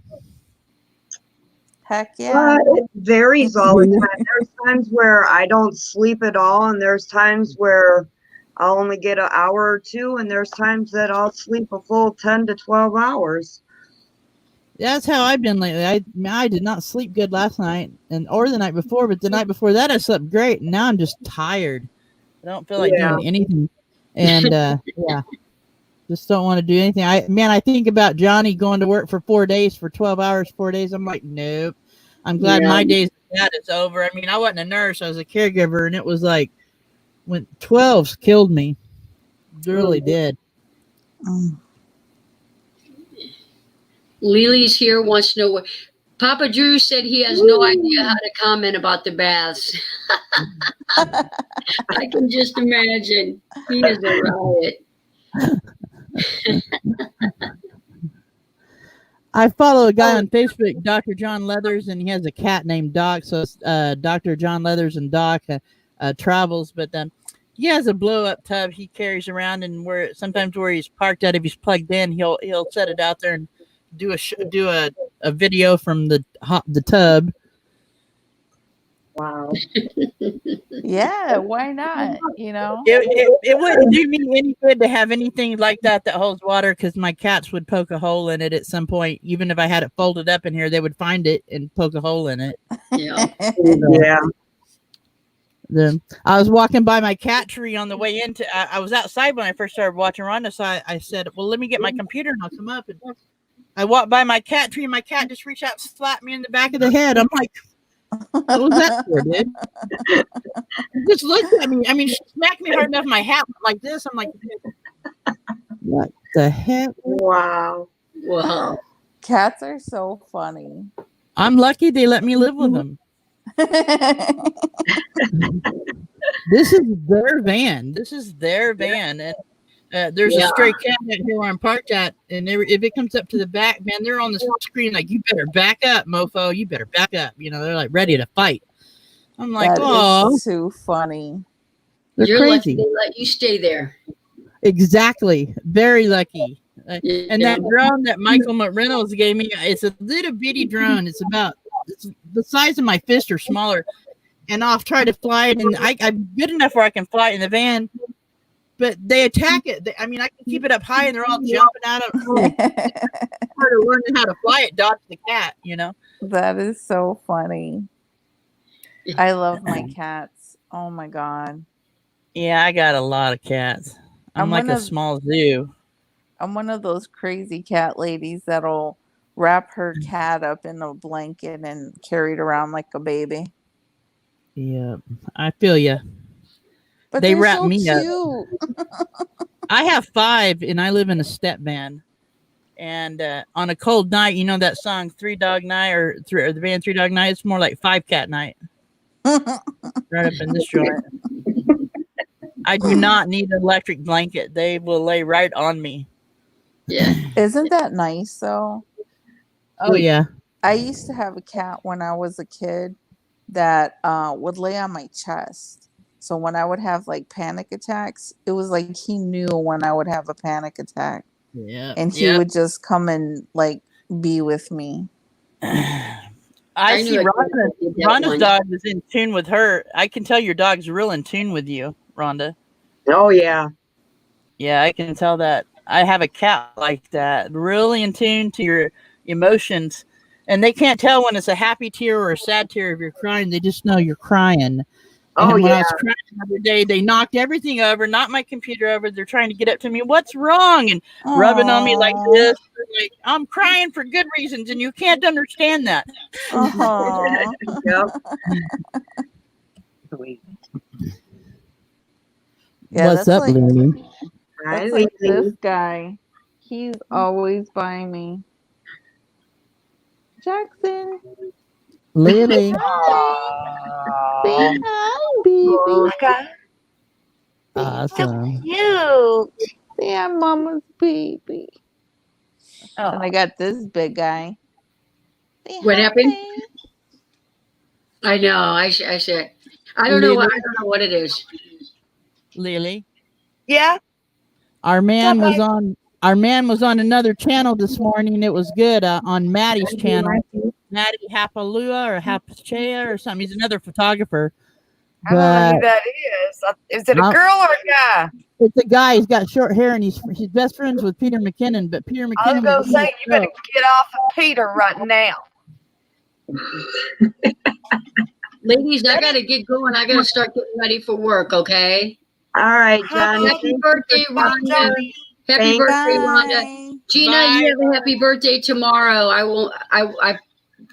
Heck yeah. It varies all the time. There's times where I don't sleep at all, and there's times where I'll only get an hour or 2, and there's times that I'll sleep a full 10 to 12 hours. That's how I've been lately. I did not sleep good last night or the night before, but the night before that I slept great, and now I'm just tired. I don't feel like doing anything, and yeah, just don't want to do anything. I think about Johnny going to work for 4 days for 12 hours, 4 days. I'm like, nope. I'm glad my days of that is over. I mean, I wasn't a nurse; I was a caregiver, and it was like when 12s killed me. It really did. Lily's here, wants to know what Papa Drew said. He has no idea how to comment about the baths. I can just imagine. He is a riot. I follow a guy on Facebook, Dr. John Leathers, and he has a cat named Doc. So it's Dr. John Leathers and Doc travels, but he has a blow up tub he carries around, and sometimes where he's parked at, if he's plugged in, he'll set it out there and do a video from the tub. Wow. Yeah, why not? It wouldn't do me any good to have anything like that holds water, because my cats would poke a hole in it at some point. Even if I had it folded up in here, they would find it and poke a hole in it. Yeah. Yeah. I was walking by my cat tree on the way into. I was outside when I first started watching Rhonda, so I said, "Well, let me get my computer and I'll come up." And I walked by my cat tree, and my cat just reached out and slapped me in the back of the head. I'm like, "What was that for, dude?" Just looked at me. I mean, she smacked me hard enough. My hat went like this. I'm like, "What the heck?" Wow. Wow. Cats are so funny. I'm lucky they let me live with them. This is their van. And there's a stray cat out here where I'm parked at, and if it comes up to the back, man, they're on the screen like, "You better back up, mofo. You better back up." You know, they're like ready to fight. I'm like, That "Oh, is too funny." they're You're lucky crazy." they let you stay there. Exactly, very lucky. Yeah. And that drone that Michael McReynolds gave me, it's a little bitty drone. It's the size of my fist or smaller. And I'll try to fly it, and I'm good enough where I can fly it in the van. But they attack it. I can keep it up high, and they're all jumping out of. Part of learning how to fly it, dodge the cat. You know. That is so funny. I love my cats. Oh my god. Yeah, I got a lot of cats. I'm like a small zoo. I'm one of those crazy cat ladies that'll wrap her cat up in a blanket and carry it around like a baby. Yeah, I feel you. But They they're wrap so me cute. I have 5, and I live in a step van. And on a cold night, you know that song "Three Dog Night" or the band "Three Dog Night"? It's more like 5 Cat Night. Right up in this joint. I do not need an electric blanket. They will lay right on me. Yeah. Isn't that nice though? Oh yeah. I used to have a cat when I was a kid that would lay on my chest. So when I would have like panic attacks, it was like he knew when I would have a panic attack. Yeah. And he would just come and like be with me. I see Rhonda's dog is in tune with her. I can tell your dog's real in tune with you, Rhonda. Oh yeah. Yeah, I can tell that. I have a cat like that, really in tune to your emotions. And they can't tell when it's a happy tear or a sad tear if you're crying. They just know you're crying. Oh, and when yeah. I was crying the other day, they knocked everything over, knocked my computer over. They're trying to get up to me. "What's wrong?" And rubbing on me like this. Like, I'm crying for good reasons, and you can't understand that. Yep. Yeah, What's up, Lily? That's like this guy. He's always by me. Jackson. Lily. Say hi, baby. Awesome. Cute. Say I'm mama's baby. Oh. And I got this big guy. Say What hi, happened? baby. I know. I said. I don't know what it is. Lily. Yeah. Our man was on another channel this morning. It was good on Maddie's channel. Maddie Hapalua or Hapachea or something. He's another photographer. I don't know who that is. Is it a girl or a guy? It's a guy. He's got short hair and he's best friends with Peter McKinnon. But Peter McKinnon. I was going to say, you better get off of Peter right now. Ladies, I got to get going. I got to start getting ready for work, okay? All right, Johnny. Happy birthday, Rhonda. Happy birthday, Rhonda. Gina, you have a happy birthday tomorrow. I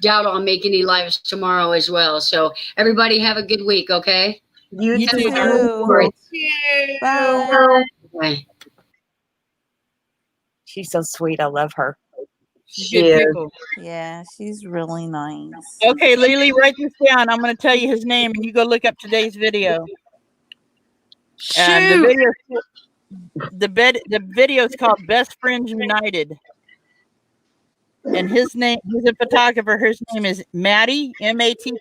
doubt I'll make any lives tomorrow as well. So everybody have a good week, okay? You too. Bye. Bye. She's so sweet. I love her. She is. Yeah, she's really nice. Okay, Lily, write this down. I'm going to tell you his name, and you go look up today's video. The video is called "Best Friends United," and his name. He's a photographer. His name is Matty, Matti.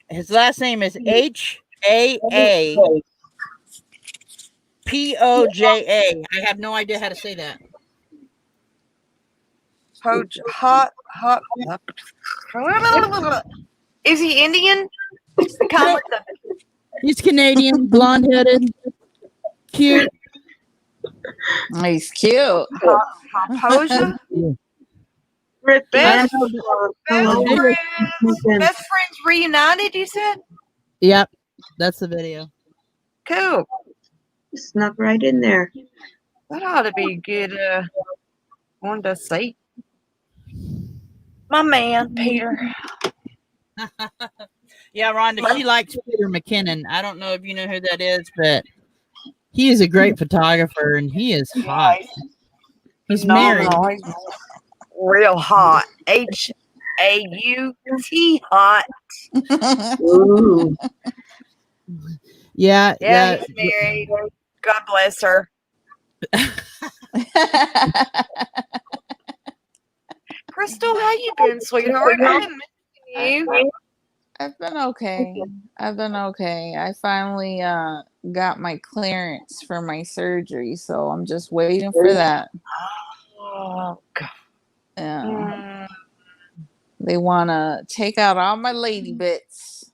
His last name is Haapoja. I have no idea how to say that. Hot. Is he Indian? He's Canadian, blonde-headed, cute. He's cute. Hapalua? Ricky, Best, and, best hello. best friends reunited, you said? Yep, that's the video. Cool. Snuck right in there. That ought to be a good one to see. My man, Peter. Yeah, Rhonda, she likes Peter McKinnon. I don't know if you know who that is, but he is a great photographer and he is hot. He's married. Phenomenal. He's real hot. HAUT hot. Ooh. Yeah, Yeah, he's married. God bless her. Crystal, how you been, sweetheart? I've been missing you. I've been okay. I finally got my clearance for my surgery, so I'm just waiting for that. Oh, God. Yeah. They want to take out all my lady bits.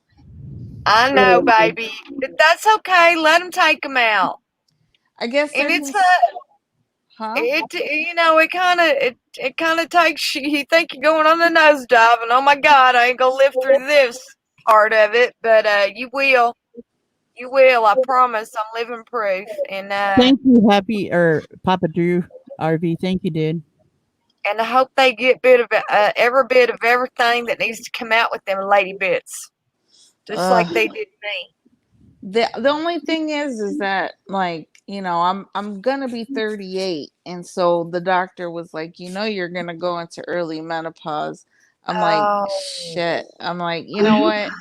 I know, baby. But that's okay. Let them take them out. I guess And they're it's huh? it kind of takes you think you're going on a nosedive, and oh my God, I ain't gonna live through this part of it, but you will, I promise. I'm living proof. And Thank you, Papa Drew RV. Thank you, dude. and I hope they get every bit of everything that needs to come out with them lady bits, just like they did me. The only thing is that, like, you know, I'm gonna be 38, and so the doctor was like, you know, you're gonna go into early menopause. I'm like, shit. I'm like, you know what?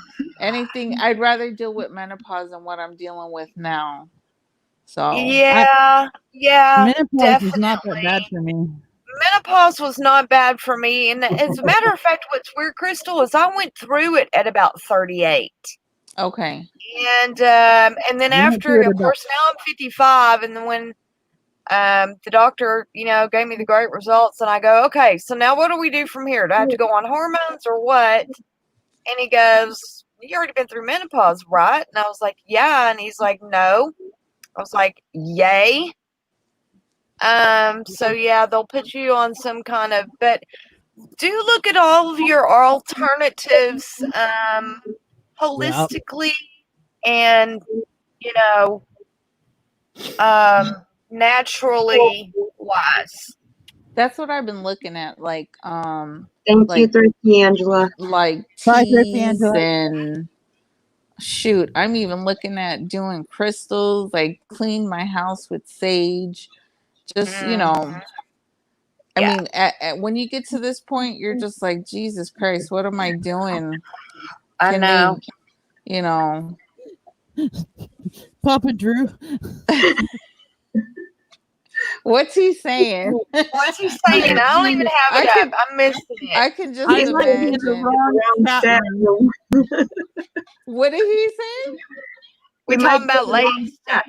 Anything, I'd rather deal with menopause than what I'm dealing with now. So Yeah, menopause definitely. is not that bad for me. Menopause was not bad for me, and as a matter of fact, what's weird, Crystal, is I went through it at about 38. Okay. And then after, of course, now I'm 55, and then when the doctor, you know, gave me the great results, and I go, okay, so now what do we do from here? Do I have to go on hormones or what? And he goes, you already been through menopause, right? And I was like, yeah. And he's like, no. I was like, yay. So yeah, they'll put you on some kind of, but do look at all of your alternatives holistically and, you know, naturally wise. That's what I've been looking at, like Thank you, Thrifty Angela. like Bye, teas Thrifty Angela. and shoot, I'm even looking at doing crystals, like clean my house with sage. Just, you know, I mean, when you get to this point, you're just like, Jesus Christ, what am I doing? I know. They, you know, Papa Drew. what's he saying? What's he saying? I don't even have it up. I'm missing it. I can just He might be in the imagine. wrong chat room. What did he say? We're talking about lady stuff.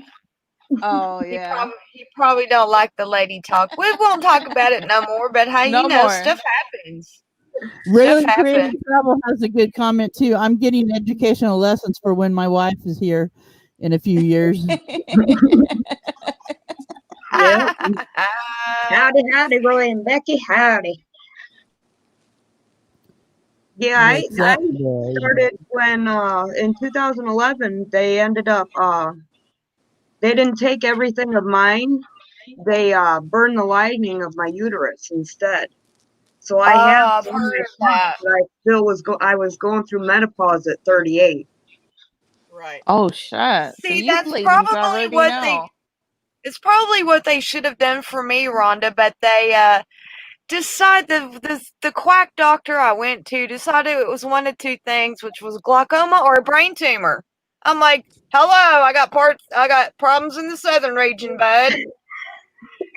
Oh yeah. He probably don't like the lady talk. We won't talk about it no more. But hey, No you know, more. stuff happens. Really Stuff Creative happens. Travel has a good comment too. I'm getting educational lessons for when my wife is here in a few years. Yeah. Howdy, Roy and Becky. Howdy. Yeah, I started when in 2011 they ended up they didn't take everything of mine. They burned the lining of my uterus instead. So I have I've heard of that. but I still was going through menopause at 38. Right. Oh shit. See, so that's ladies probably already what know. it's probably what they should have done for me, Rhonda, but they the quack doctor I went to decided it was one of two things, which was glaucoma or a brain tumor. I'm like, hello, I got problems in the southern region, bud.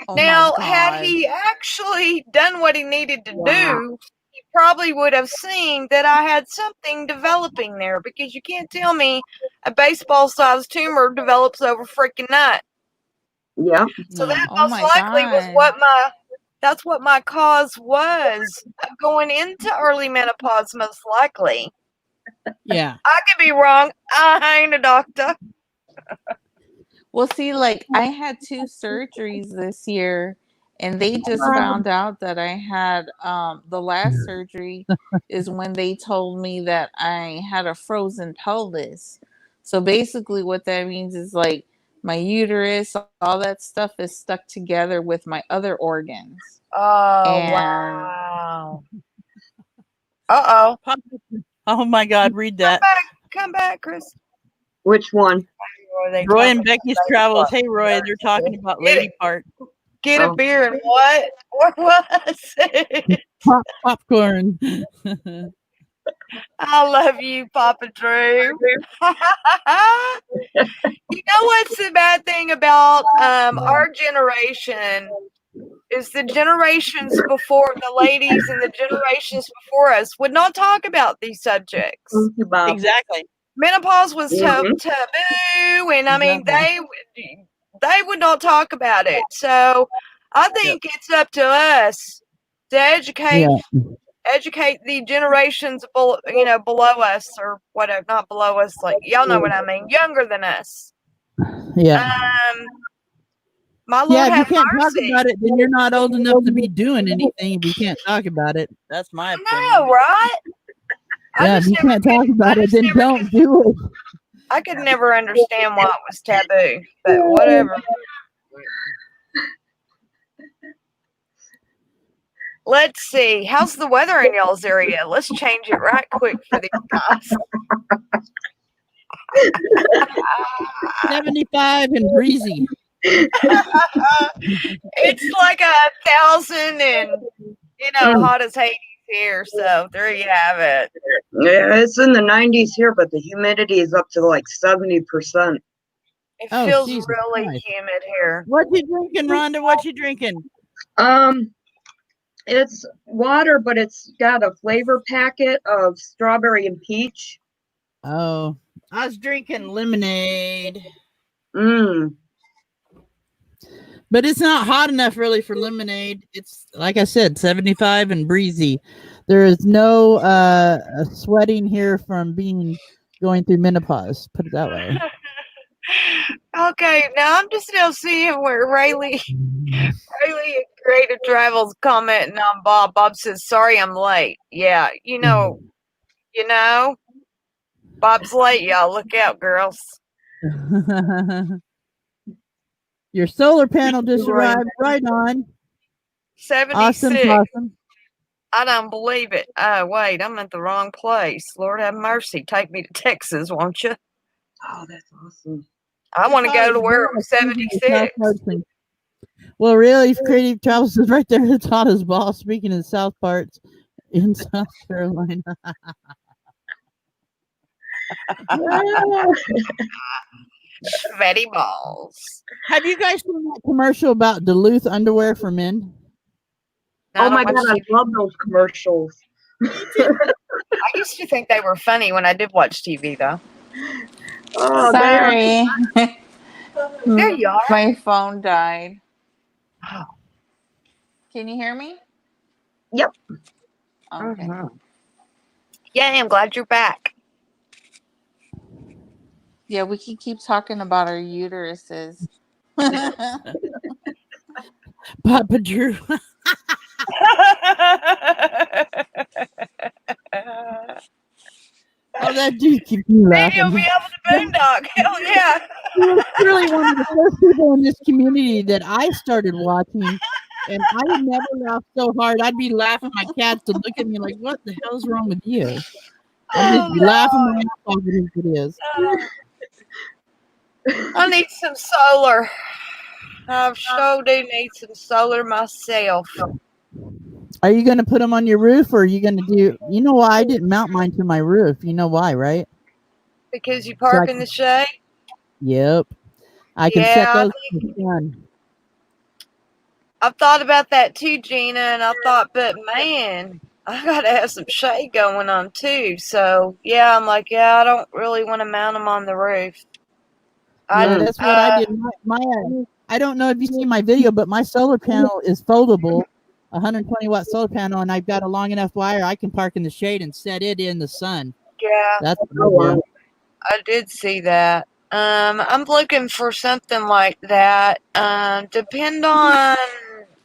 Oh Now, my had God. he actually done what he needed to do, he probably would have seen that I had something developing there, because you can't tell me a baseball-sized tumor develops over freaking night. Yeah. So that Oh most my likely was God. that's what my cause was of going into early menopause, most likely. Yeah. I could be wrong. I ain't a doctor. Well, see, like I had 2 surgeries this year, And they just found out that I had the last surgery is when they told me that I had a frozen pelvis. So basically what that means is like my uterus, all that stuff is stuck together with my other organs. Oh, And wow. Uh-oh. Oh my God, read that. Come back, Chris. Which one? Roy and Becky's travels. Hey, Roy, they're talking about lady part. Get a Oh. beer and what? What was it? Popcorn. I love you, Papa Drew. You know what's the bad thing about our generation is the generations before the ladies and the generations before us would not talk about these subjects. Thank you, Bob. Exactly. Menopause was Mhm. taboo, and I mean they would not talk about it. So I think it's up to us to educate the generations below us, or whatever, not below us, like y'all know what I mean, younger than us. Yeah. My Lord Yeah, if you have can't talk mercy. about it, then you're not old enough to be doing anything. If you can't talk about it, that's my opinion. I know, right? Yeah, if you can't talk about it, then don't do it. I could never understand why it was taboo, but whatever. Let's see. How's the weather in y'all's area? Let's change it right quick for these guys. 75 and breezy. It's like 1,000 and, hot as Hades here. So there you have it. Yeah, it's in the 90s here, but the humidity is up to like 70%. It Oh, feels Jesus really Christ. humid here. What you drinking, Rhonda? What you drinking? It's water, but it's got a flavor packet of strawberry and peach. Oh, I was drinking lemonade. But it's not hot enough really for lemonade. It's like I said, 75 and breezy. There is no sweating here from going through menopause. Put it that way. Okay, now I'm just now seeing where Rayleigh at Creative Travels commenting on Bob. Bob says, "Sorry, I'm late." Yeah, Bob's late, y'all. Look out, girls. Your solar panel just arrived. Right on. 76. Awesome. I don't believe it. Oh, wait, I'm at the wrong place. Lord have mercy. Take me to Texas, won't you? Oh, that's awesome. I want to go to where it was 76. Well, really, Creative Travels is right there at Tata's Ball, speaking of South parts in South Carolina. Sweaty balls. Have you guys seen that commercial about Duluth underwear for men? Oh my God, I love those commercials. I used to think they were funny when I did watch TV, though. Oh, sorry. There you are. My phone died. Can you hear me? Yep. Okay. Yeah, I'm glad you're back. Yeah, we can keep talking about our uteruses. Papa Drew. Oh, that dude keeps me laughing. You'll be able to boondock. Hell yeah. He was really one of the first people in this community that I started watching. And I would never laugh so hard. I'd be laughing. My cats would look at me like, what the hell's wrong with you? I'd just be laughing my ass off at his videos. I need some solar. I sure do need some solar myself. Are you going to put them on your roof, or are you going to do... You know why I didn't mount mine to my roof? You know why, right? Because you park in the shade? Yep. I can set those in the sun. I've thought about that too, Gina, and I thought, but man, I got to have some shade going on too. So, yeah, I'm like, yeah, I don't really want to mount them on the roof. Yeah, that's what I did. I don't know if you see my video, but my solar panel is foldable, 120 watt solar panel, and I've got a long enough wire I can park in the shade and set it in the sun. Yeah, that's what I did see that. I'm looking for something like that. Depend on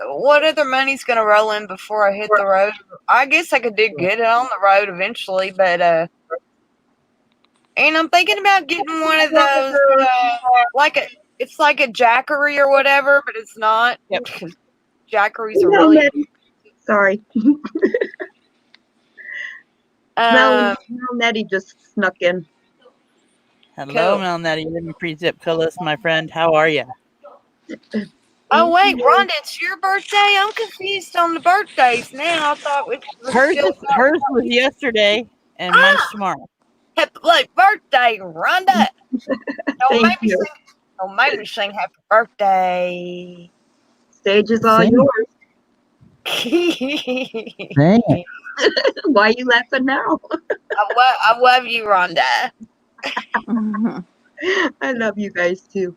what other money's gonna roll in before I hit the road? I guess I could do good on the road eventually, but and I'm thinking about getting one of those it's like a Jackery or whatever, but it's not. Yep. Jackeries are No, really Nettie. Sorry. Nettie just snuck in. Hello, Cool. Melnetty. Let me pre-zip Cullis, my friend. How are you? Oh wait, Rhonda, it's your birthday? I'm confused on the birthdays now. I thought it was still Hers was yesterday, and mine's tomorrow. happy late birthday, Rhonda. Thank you. Don't make me sing happy birthday. Stage is all Sing. yours. Dang it. Why are you laughing now? I love you, Rhonda. I love you guys too.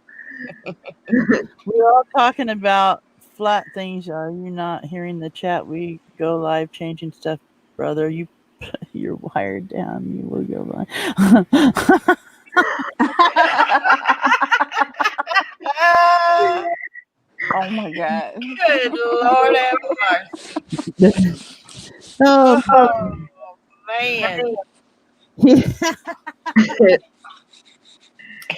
We're all talking about flat things. Are you not hearing the chat? We go live changing stuff, brother. You're wired down. You will go live. Oh my god. Good Lord have mercy. Oh, Man. yeah.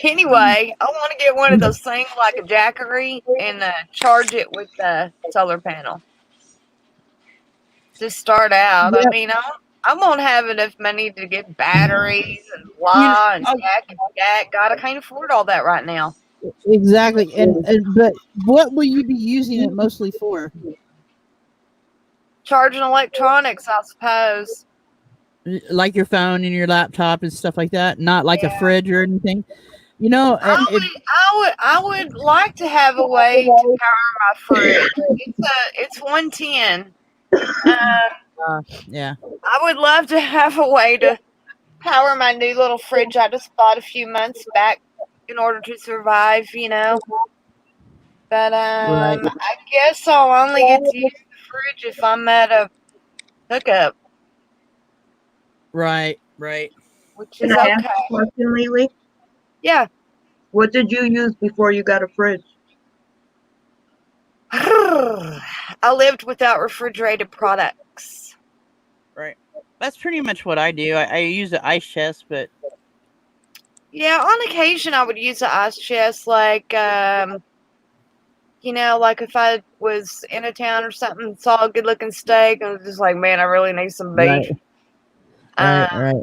Anyway, I want to get one of those things like a Jackery and charge it with the solar panel. Just start out. Yep. I mean, I won't have enough money to get batteries and blah and jack and jack. God, I can't afford all that right now. Exactly. But what will you be using it mostly for? Charging electronics, I suppose. Like your phone and your laptop and stuff like that? Not like a fridge or anything? You know, I would like to have a way to power my fridge. It's 110. Yeah. I would love to have a way to power my new little fridge I just bought a few months back in order to survive, you know. But Right. I guess I'll only get to use the fridge if I'm at a hookup, Right. which Can is I ask okay. a question, Lily? Yeah. What did you use before you got a fridge? I lived without refrigerated products. Right. That's pretty much what I do. I use an ice chest, but Yeah, on occasion I would use an ice chest, like you know, like if I was in a town or something, saw a good looking steak, and was just like, man, I really need some beef. Right.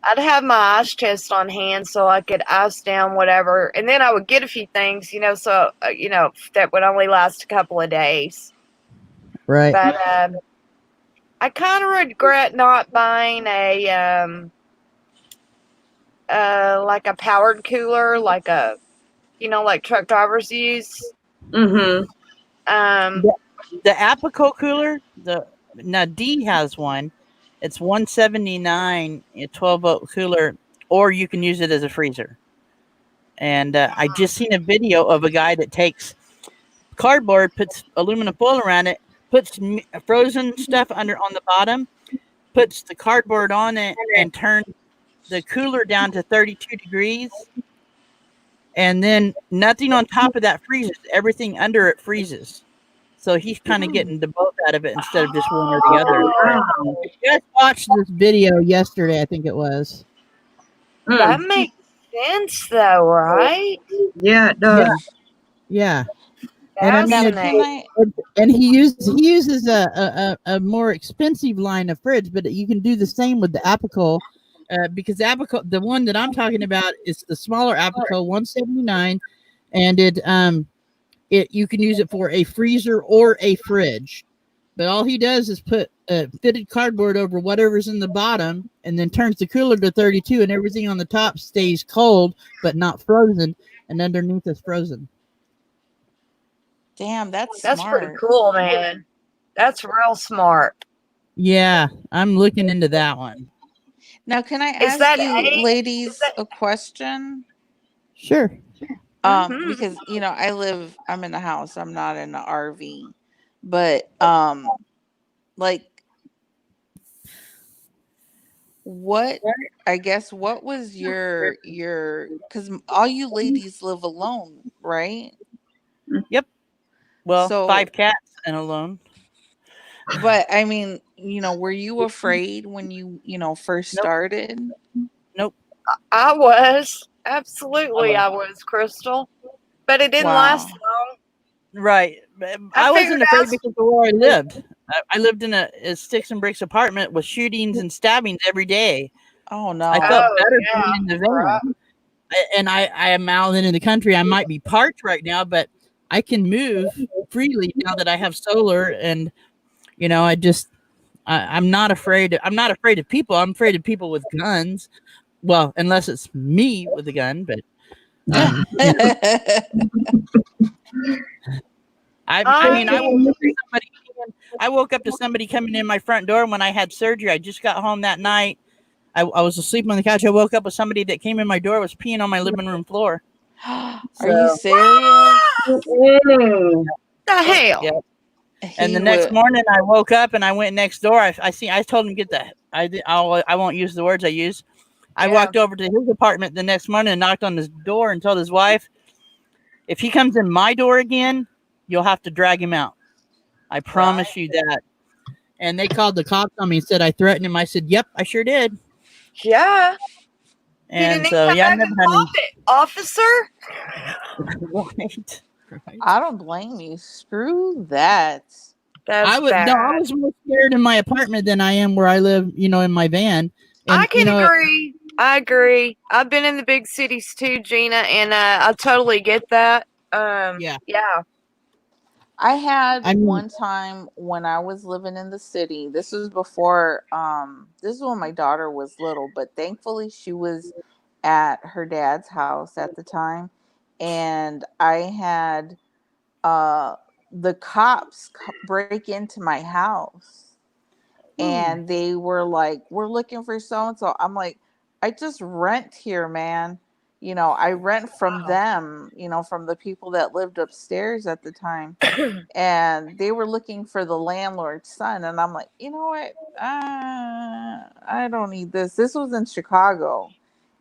I'd have my ice chest on hand so I could ice down whatever, and then I would get a few things, you know, so you know that would only last a couple of days. Right. But I kind of regret not buying a like a powered cooler, like a, you know, like truck drivers use. Mm-hmm. The Apico cooler, now D has one. It's $179, a 12-volt cooler, or you can use it as a freezer. And I just seen a video of a guy that takes cardboard, puts aluminum foil around it, puts frozen stuff on the bottom, puts the cardboard on it, and turns the cooler down to 32 degrees. And then nothing on top of that freezes. Everything under it freezes. So he's kind of getting the both out of it instead of just one or the other. Wow. You guys watched this video yesterday, I think it was. That makes sense, though, right? Yeah, it does. Yeah. And I mean, he uses a more expensive line of fridge, but you can do the same with the Apico, because Apico, the one that I'm talking about, is the smaller Apico, 179, and it you can use it for a freezer or a fridge. But all he does is put fitted cardboard over whatever's in the bottom, and then turns the cooler to 32, and everything on the top stays cold but not frozen, and underneath is frozen. Damn, that's pretty smart. cool, man. That's real smart. Yeah, I'm looking into that one. Now, can I Is ask that you, ladies, a question? Sure. Because you know, I'm in a house. I'm not in an RV, but like, what? I guess what was your because all you ladies live alone, right? Yep. Well, So 5 cats and alone. But I mean, were you afraid when you first Nope. started? Nope. I was. Absolutely, I was, Crystal. But it didn't last Wow. long. Right. I I figured wasn't afraid out. because of where I lived. I lived in a sticks and bricks apartment with shootings and stabbings every day. Oh I felt no. Oh, better yeah. being in the Right. van. And I am out in the country. I might be parked right now, but I can move freely now that I have solar. And I'm not afraid. I'm not afraid of people. I'm afraid of people with guns. Well, unless it's me with a gun, but I mean, I woke up to somebody coming in my front door when I had surgery. I just got home that night. I was asleep on the couch. I woke up with somebody that came in my door was peeing on my living room floor. Are you serious? Mm. The hell? Yeah. And He the next would. morning, I woke up and I went next door. I told him to get the. I won't use the words I use. I Yeah. walked over to his apartment the next morning and knocked on his door and told his wife, if he comes in my door again, you'll have to drag him out. I promise you that. And they called the cops on me and said I threatened him. I said, yep, I sure did. Yeah. He And didn't so, come yeah, I back never and had pop it, officer. right. I don't blame you. Screw that. That's bad. I was more scared in my apartment than I am where I live, in my van. And I can agree. I agree. I've been in the big cities too, Gina, and I totally get that. Yeah. Yeah. I had I mean, one time when I was living in the city. This was before this is when my daughter was little, but thankfully she was at her dad's house at the time, and I had the cops break into my house, and they were like, we're looking for so and so. I'm like, I just rent here, man. I rent from them, from the people that lived upstairs at the time. And they were looking for the landlord's son. And I'm like, you know what? I don't need this. This was in Chicago.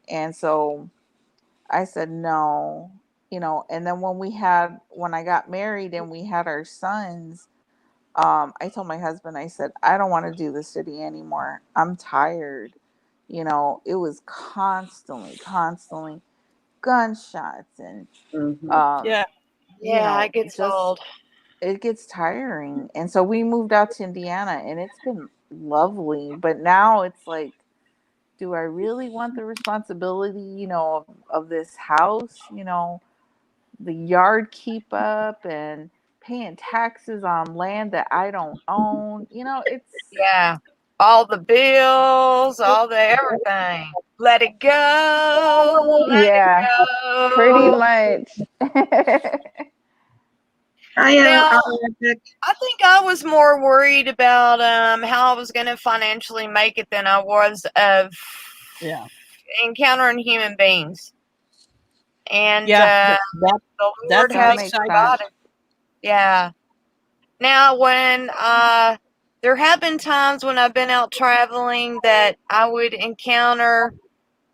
And so I said, no, and then when I got married and we had our sons, I told my husband, I said, I don't want to do the city anymore. I'm tired. It was constantly gunshots and yeah. Yeah, it gets just old. it gets tiring. And so we moved out to Indiana and it's been lovely. But now it's like, do I really want the responsibility, of this house, the yard keep up and paying taxes on land that I don't own? It's Yeah. All the bills, all the everything. Let it go. Let it yeah, pretty go. much. I am Now, allergic. I think I was more worried about how I was going to financially make it than I was of Yeah. encountering human beings. And Yeah. the Lord That's a That has big makes side. provided. Yeah. Now, when there have been times when I've been out traveling that I would encounter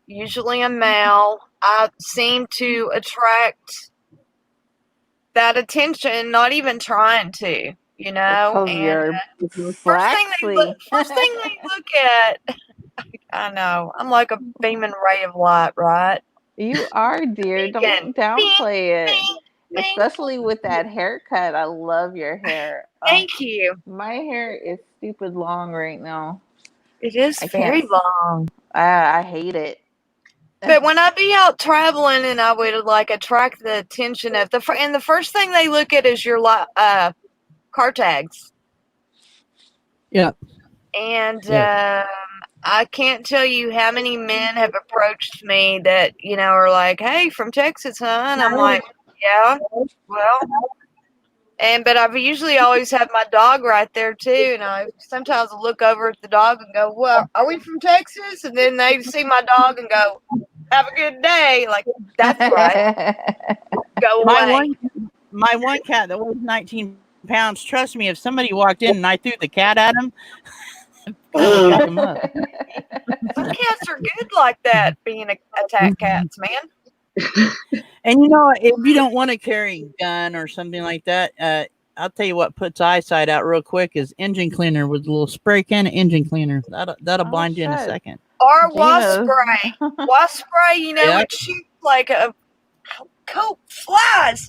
usually a male, I seem to attract that attention, not even trying to, because and you're first thing sexy. they look at, I know, I'm like a beaming ray of light, right? You are, dear. Beacon. Don't downplay it. Bing, bing. Especially with that haircut. I love your hair. Thank you. My hair is stupid long right now. It is I very can't. long. I hate it. But when I be out traveling and I would like attract the attention of the first thing they look at is your car tags. Yeah. And Yeah. I can't tell you how many men have approached me that, are like, hey, from Texas, huh? And I'm like, yeah, well. But I've usually always had my dog right there too. And I sometimes look over at the dog and go, well, are we from Texas? And then they see my dog and go, have a good day. Like, that's right. Go away. My one cat that weighs 19 pounds, trust me, if somebody walked in and I threw the cat at him, I would pick him up. Some cats are good like that, being attack cats, man. And if you don't want to carry a gun or something like that, I'll tell you what puts eyesight out real quick is engine cleaner with a little spray can of engine cleaner. That'll Oh, blind you in a shit. second. Or wasp Jesus. spray. Wasp spray, you know, Yep. it shoots like a coat flies.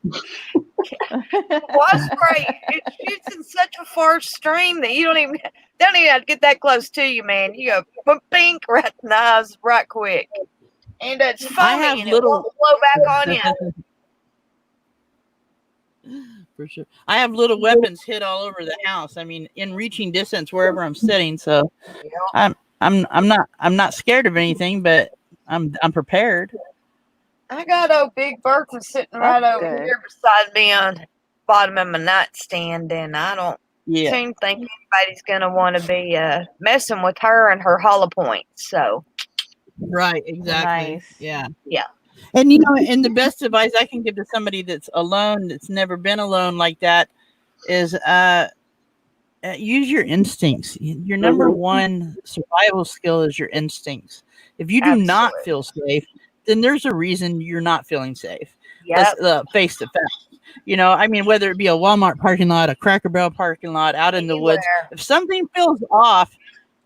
Wasp spray, it shoots in such a far stream that you don't even have to get that close to you, man. You go pink right in the eyes right quick. And it's I have foamy and it little- won't blow back on you. For sure. I have little weapons hid all over the house. I mean, in reaching distance wherever I'm sitting. So I'm not scared of anything, but I'm prepared. I got old Big Bertha sitting right That's over good. here beside me on the bottom of my nightstand, and I don't Yeah. seem to think anybody's gonna want to be messing with her and her hollow points. So Right, exactly. Nice. Yeah. Yeah. And and the best advice I can give to somebody that's alone, that's never been alone like that, is use your instincts. Your number one survival skill is your instincts. If you do not feel safe, then there's a reason you're not feeling safe. Yep. Let's face the fact. I mean, whether it be a Walmart parking lot, a Cracker Barrel parking lot, out in the woods, if something feels off,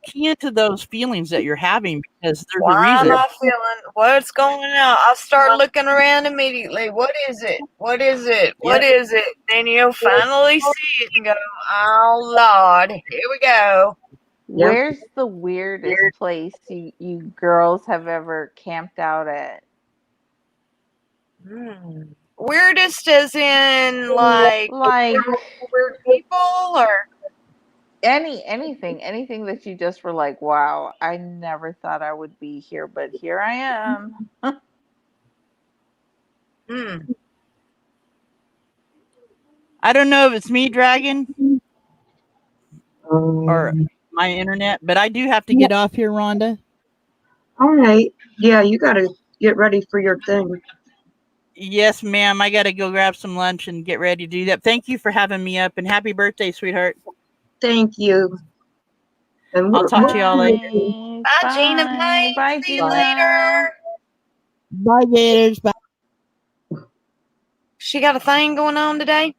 key into those feelings that you're having because there's Why a reason. am I feeling? What's going on? I start looking around immediately. What is it? What is it? What is it? Then you'll finally see it and go, oh Lord, here we go. Where's the weirdest place you girls have ever camped out at? Weirdest as in like weird people or anything that you just were like, wow, I never thought I would be here, but here I am. I don't know if it's me, Dragon, or my internet, but I do have to get off here, Rhonda. All right. Yeah, you got to get ready for your thing. Yes, ma'am. I got to go grab some lunch and get ready to do that. Thank you for having me up, and happy birthday, sweetheart. Thank you. And I'll talk to y'all later. Bye, Gina. Bye. Bye, See you Gina. later. Bye, Gators. Bye. She got a thing going on today?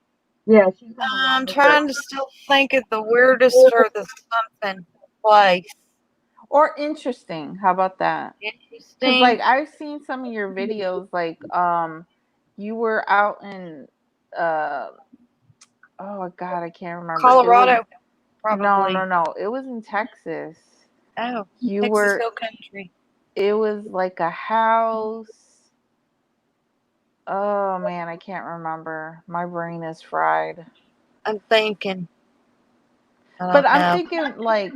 Yeah. I'm trying to still think of the weirdest or the something place. Or interesting. How about that? Because Interesting. like I've seen some of your videos, like you were out in oh god, I can't remember. Colorado, probably. probably. No. It was in Texas. Oh, You Texas were Hill Country. It was like a house. Oh man, I can't remember. My brain is fried. I'm thinking. But I'm thinking like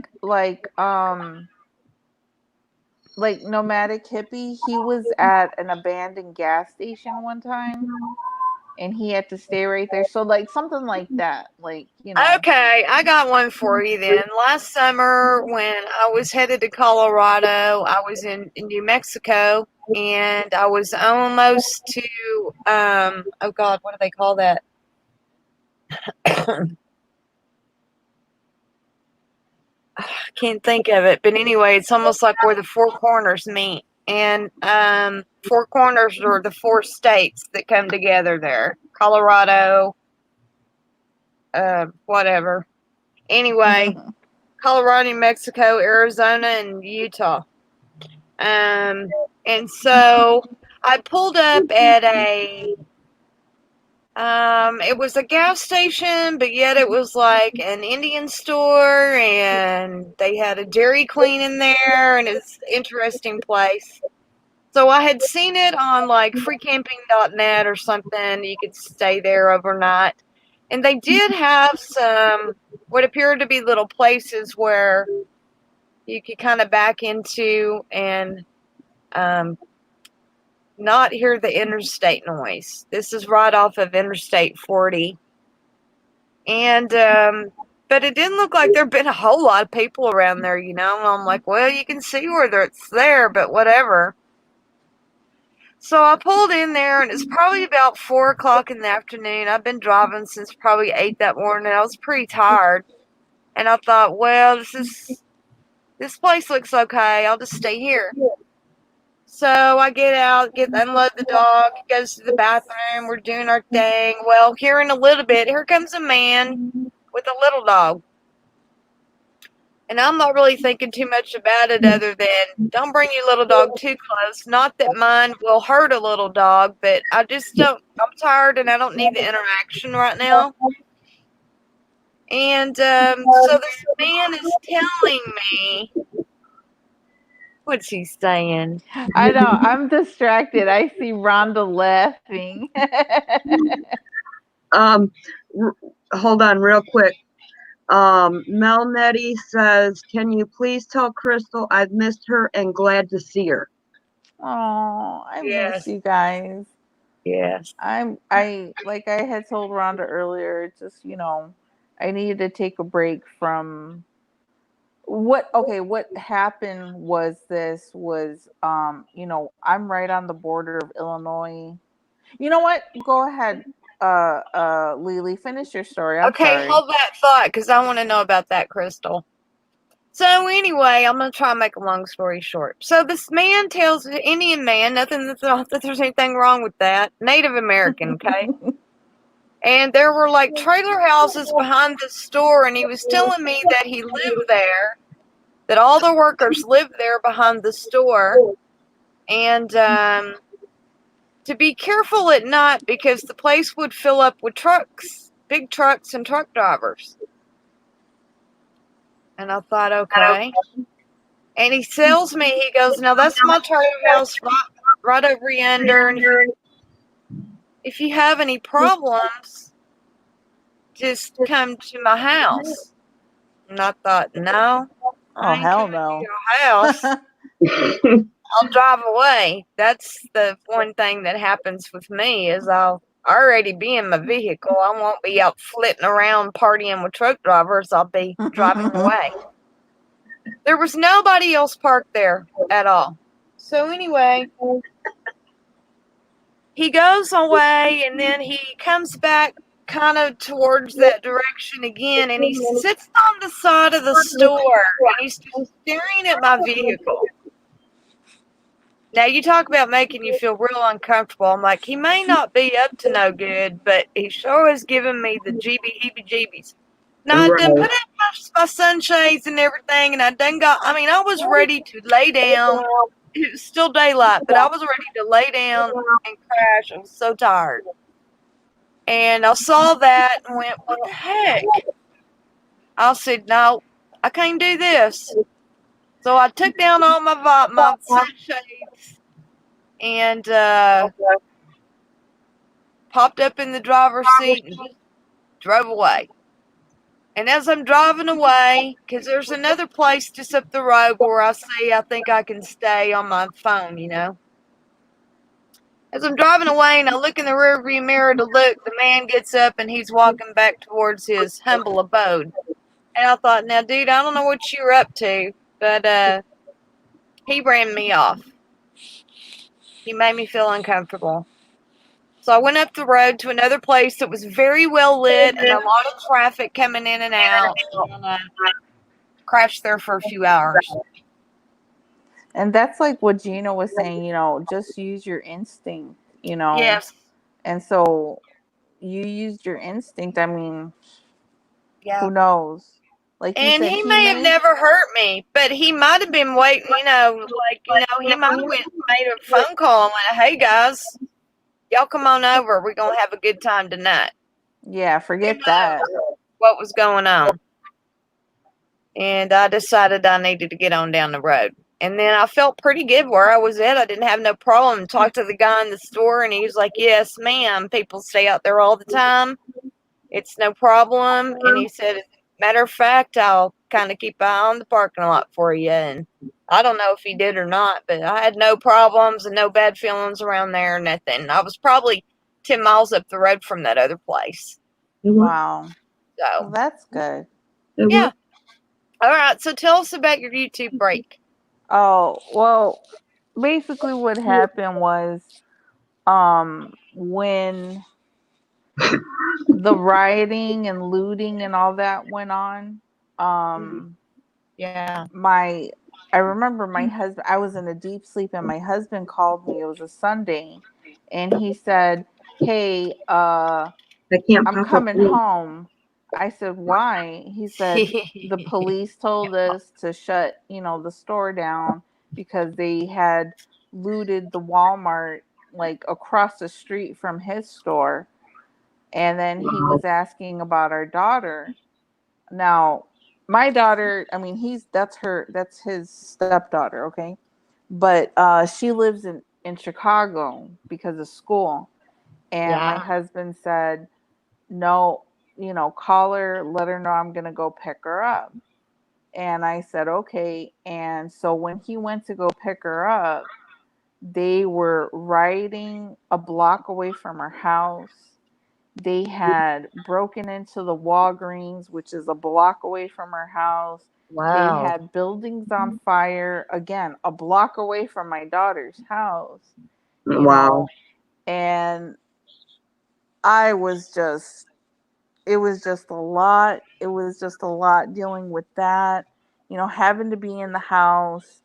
Nomadic Hippie, he was at an abandoned gas station one time and he had to stay right there. So like something like that. Like, Okay, I got one for you then. Last summer when I was headed to Colorado, I was in New Mexico and I was almost to oh god, what do they call that? I can't think of it, but anyway, it's almost like where the four corners meet. And four corners are the four states that come together there. Colorado, whatever. Anyway, Colorado, New Mexico, Arizona, and Utah. And so I pulled up at it was a gas station, but yet it was like an Indian store, and they had a Dairy Queen in there, and it's an interesting place. So I had seen it on like freecamping.net or something. You could stay there overnight. And they did have some what appeared to be little places where you could kind of back into and not hear the interstate noise. This is right off of Interstate 40. And, but it didn't look like there'd been a whole lot of people around there, And I'm like, well, you can see where it's there, but whatever. So I pulled in there, and it's probably about 4 o'clock in the afternoon. I've been driving since probably 8 that morning. I was pretty tired. And I thought, well, this place looks okay. I'll just stay here. So I get out, unload the dog, he goes to the bathroom, we're doing our thing. Well, here in a little bit, here comes a man with a little dog. And I'm not really thinking too much about it other than don't bring your little dog too close. Not that mine will hurt a little dog, but I just don't, I'm tired and I don't need the interaction right now. And so this man is telling me, what's he saying? I know. I'm distracted. I see Rhonda laughing. Hold on real quick. Mel Nettie says, can you please tell Crystal I've missed her and glad to see her? Oh, I Yes. miss you guys. Yes. I like I had told Rhonda earlier, it's just, I needed to take a break from what happened was I'm right on the border of Illinois. You know what? Go ahead, Lily, finish your story. I'm Okay, sorry. hold that thought because I want to know about that, Crystal. So anyway, I'm gonna try and make a long story short. So this man tells the Indian man, not that there's anything wrong with that, Native American, okay? And there were like trailer houses behind the store, and he was telling me that he lived there, that all the workers lived there behind the store, and to be careful at night because the place would fill up with trucks, big trucks and truck drivers. And I thought, okay. And he tells me, he goes, now that's my trailer house right over yonder. And if you have any problems, just come to my house. And I thought, no, Oh, I ain't hell coming no. to your house. I'll drive away. That's the one thing that happens with me is I'll already be in my vehicle. I won't be out flitting around partying with truck drivers. I'll be driving away. There was nobody else parked there at all. So anyway, he goes away and then he comes back kind of towards that direction again and he sits on the side of the store and he's just staring at my vehicle. Now, you talk about making you feel real uncomfortable. I'm like, he may not be up to no good, but he sure has given me the heebie-jeebies. Now, I done put in my sunshades and everything, and I was ready to lay down. It was still daylight, but I was ready to lay down and crash. I was so tired. And I saw that and went, what the heck? I said, no, I can't do this. So I took down all my sunshades and popped up in the driver's seat and just drove away. And as I'm driving away, because there's another place just up the road where I think I can stay on my phone, As I'm driving away and I look in the rearview mirror to look, the man gets up and he's walking back towards his humble abode. And I thought, now, dude, I don't know what you're up to, but he ran me off. He made me feel uncomfortable. So I went up the road to another place that was very well lit and a lot of traffic coming in and out. And crashed there for a few hours. And that's like what Gina was saying, just use your instinct, Yes. And so you used your instinct. I mean, Yeah. who knows? Like you And said, he may have never hurt me, but he might have been waiting, he might have made a phone call and went, hey guys, y'all come on over. We're going to have a good time tonight. Yeah, forget that. What was going on? And I decided I needed to get on down the road. And then I felt pretty good where I was at. I didn't have no problem. Talked to the guy in the store, and he was like, yes, ma'am. People stay out there all the time. It's no problem. And he said, as a matter of fact, I'll kind of keep an eye on the parking lot for you. And I don't know if he did or not, but I had no problems and no bad feelings around there, nothing. I was probably 10 miles up the road from that other place. Wow. So well, that's good. Yeah. All right. So tell us about your YouTube break. Oh, well, basically what happened was when the rioting and looting and all that went on, Yeah. my I remember my husband, I was in a deep sleep and my husband called me. It was a Sunday. And he said, hey, I can't I'm pop up. coming home. I said, why? He said, the police told us to shut, the store down because they had looted the Walmart like across the street from his store. And then he was asking about our daughter. Now, my daughter, I mean, that's his stepdaughter, okay? But she lives in Chicago because of school. And my husband said, no, call her, let her know I'm going to go pick her up. And I said, okay. And so when he went to go pick her up, they were riding a block away from her house. They had broken into the Walgreens, which is a block away from her house. They Wow. had buildings on fire, again, a block away from my daughter's house. Wow. And I was just, it was just a lot. It was just a lot dealing with that, having to be in the house.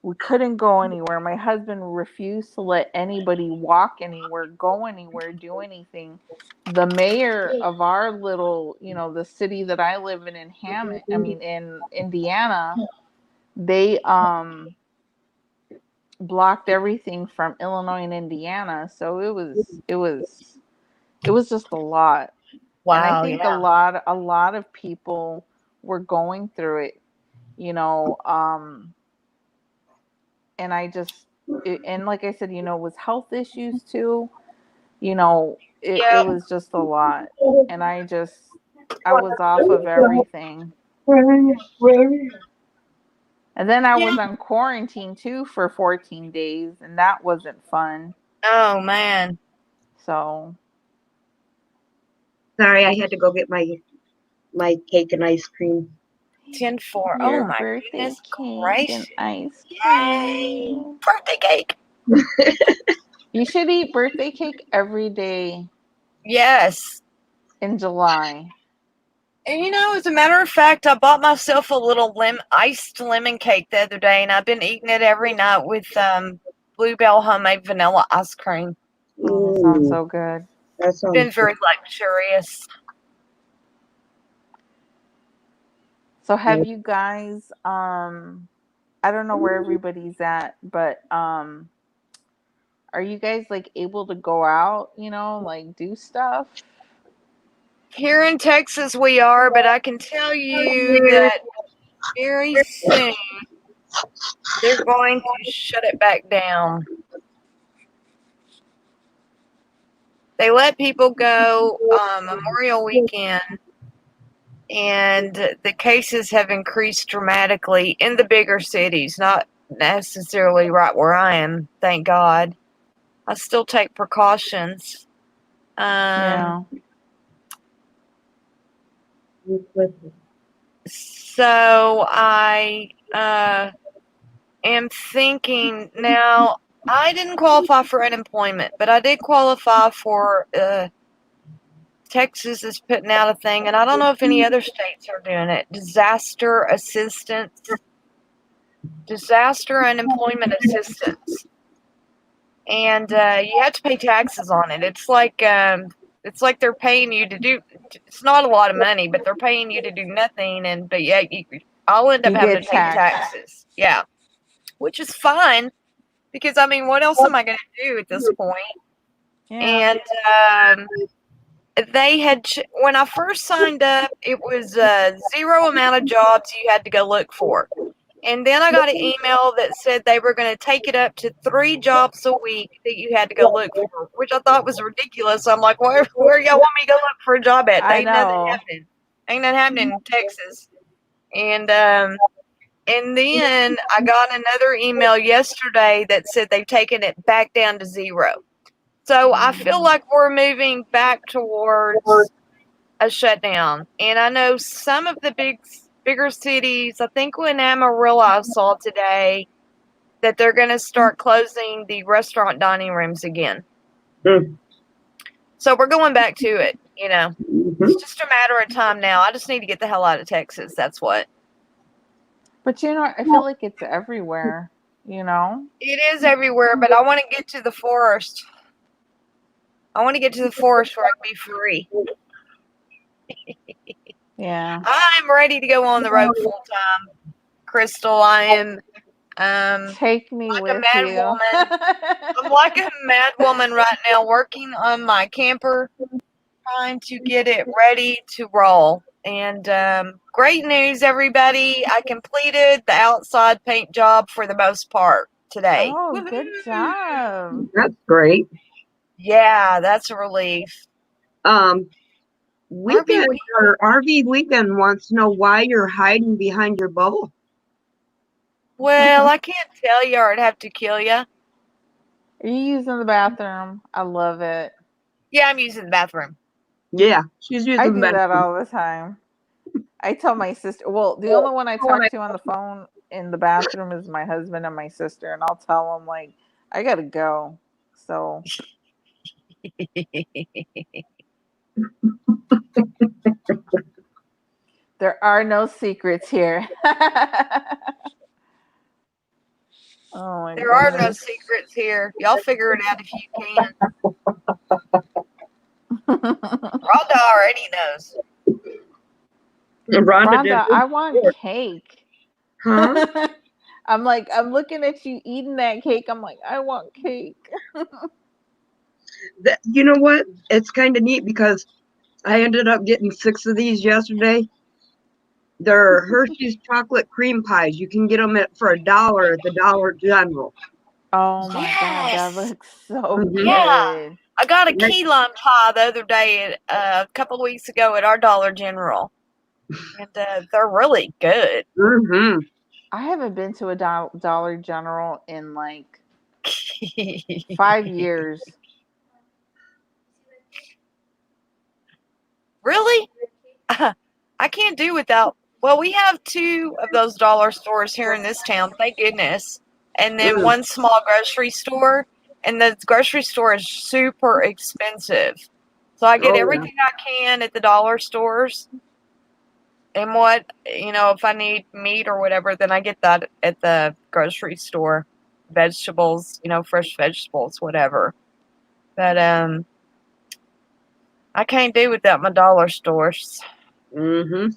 We couldn't go anywhere. My husband refused to let anybody walk anywhere, go anywhere, do anything. The mayor of our little, the city that I live in in Indiana, they blocked everything from Illinois and Indiana. So it was just a lot. And I Wow. think a lot of people were going through it, and and like I said, with health issues too, it Yep. was just a lot. And I was off of everything. And then I was on quarantine too for 14 days, and that wasn't fun. Oh man. So Sorry, I had to go get my cake and ice cream. 10-4. Oh your my birthday goodness cake and gracious. ice Yay! cream. Birthday cake. You should eat birthday cake every day Yes. in July. And as a matter of fact, I bought myself a little iced lemon cake the other day, and I've been eating it every night with Bluebell homemade vanilla ice cream. Oh, that sounds Ooh, so good. that It's been sounds very luxurious. So have you guys I don't know where everybody's at, but are you guys like able to go out, like do stuff? Here in Texas we are, but I can tell you that very soon they're going to shut it back down. They let people go Memorial Weekend, and the cases have increased dramatically in the bigger cities, not necessarily right where I am, thank God. I still take precautions. Yeah. So I am thinking now, I didn't qualify for unemployment, but I did qualify for Texas is putting out a thing, and I don't know if any other states are doing it. Disaster unemployment assistance, and you have to pay taxes on it. It's like they're paying you to do. It's not a lot of money, but they're paying you to do nothing, but yeah, I'll end up You having get to pay taxes. Yeah, which is fine because I mean, what else am I going to do at this point? Yeah. And they had when I first signed up, it was zero amount of jobs you had to go look for, and then I got an email that said they were going to take it up to 3 jobs a week that you had to go look for, which I thought was ridiculous. I'm like, where y'all want me to go look for a job at? I Ain't nothing know. happening. Ain't nothing happening in Texas. And then I got another email yesterday that said they've taken it back down to 0. So I feel like we're moving back towards a shutdown. And I know some of the bigger cities, I think when Amarillo I saw today that they're going to start closing the restaurant dining rooms again. So we're going back to it, It's just a matter of time now. I just need to get the hell out of Texas. That's what. But I feel like it's everywhere, you know? It is everywhere, but I want to get to the forest. I want to get to the forest where I can be free. Yeah. I'm ready to go on the road full time. Crystal, I am Take me like a with mad you. woman. I'm like a mad woman right now working on my camper, trying to get it ready to roll. And great news, everybody. I completed the outside paint job for the most part today. Oh, good job. That's great. Yeah, that's a relief. Weekend or RV weekend wants to know why you're hiding behind your bowl. Well, I can't tell you or I'd have to kill you. Are you using the bathroom? I love it. Yeah, I'm using the bathroom. Yeah, she's using I the do that bathroom. all the time. I tell my sister, well, the only one I talk to on the phone in the bathroom is my husband and my sister, and I'll tell them, like, I gotta go. So, there are no secrets here. Oh my There are no goodness. secrets here. Y'all figure it out if you can. Rhonda already knows. Rhonda, I want cake. Huh? I'm looking at you eating that cake. I'm like, I want cake. You know what? It's kind of neat because I ended up getting 6 of these yesterday. They're Hershey's chocolate cream pies. You can get them for $1 at the Dollar General. Oh my God, that Yes. looks so Yeah. good. I got a key lime pie the other day, a couple of weeks ago at our Dollar General. And they're really good. Mm-hmm. I haven't been to a Dollar General in like 5 years. Really? I can't do without. Well, we have 2 of those dollar stores here in this town, thank goodness. And then one small grocery store. And the grocery store is super expensive. So I get everything I can at the dollar stores. And if I need meat or whatever, then I get that at the grocery store. Vegetables, fresh vegetables, whatever. But I can't do without my dollar stores. Mm-hmm.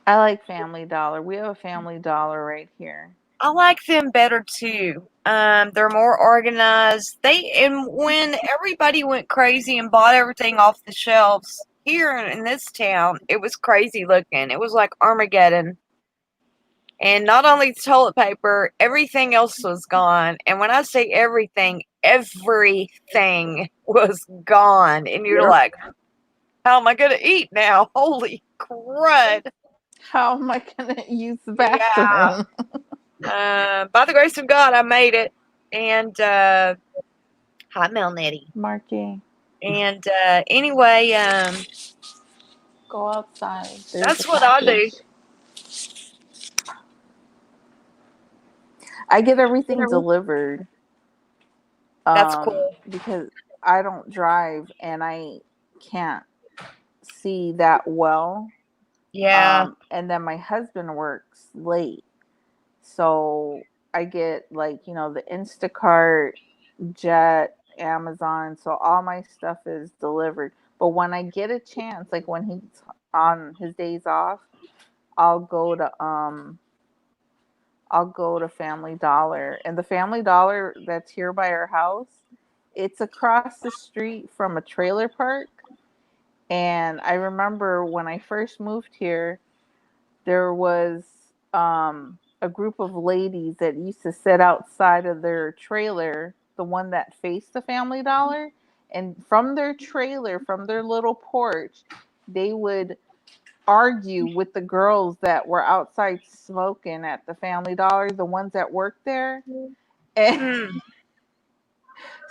I like Family Dollar. We have a Family Dollar right here. I like them better too. They're more organized. And when everybody went crazy and bought everything off the shelves here in this town, it was crazy looking. It was like Armageddon. And not only toilet paper, everything else was gone. And when I say everything was gone. And you're like, how am I going to eat now? Holy crud. How am I going to use the bathroom? Yeah. By the grace of God, I made it. And, hi, Melnetty. Marky. And, anyway, go outside. That's what I do. I get everything delivered. That's cool. Because I don't drive and I can't see that well. Yeah. And then my husband works late. So I get the Instacart, Jet, Amazon. So all my stuff is delivered. But when I get a chance, like when he's on his days off, I'll go to Family Dollar. And the Family Dollar that's here by our house, it's across the street from a trailer park. And I remember when I first moved here, there was a group of ladies that used to sit outside of their trailer, the one that faced the Family Dollar. And from their trailer, from their little porch, they would argue with the girls that were outside smoking at the Family Dollar, the ones that worked there. And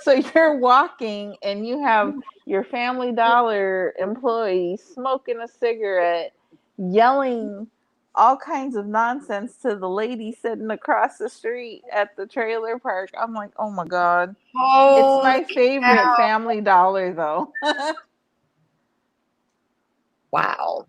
so you're walking and you have your Family Dollar employee smoking a cigarette, yelling all kinds of nonsense to the lady sitting across the street at the trailer park. I'm like, oh my God. It's my favorite Family Dollar, though. Wow.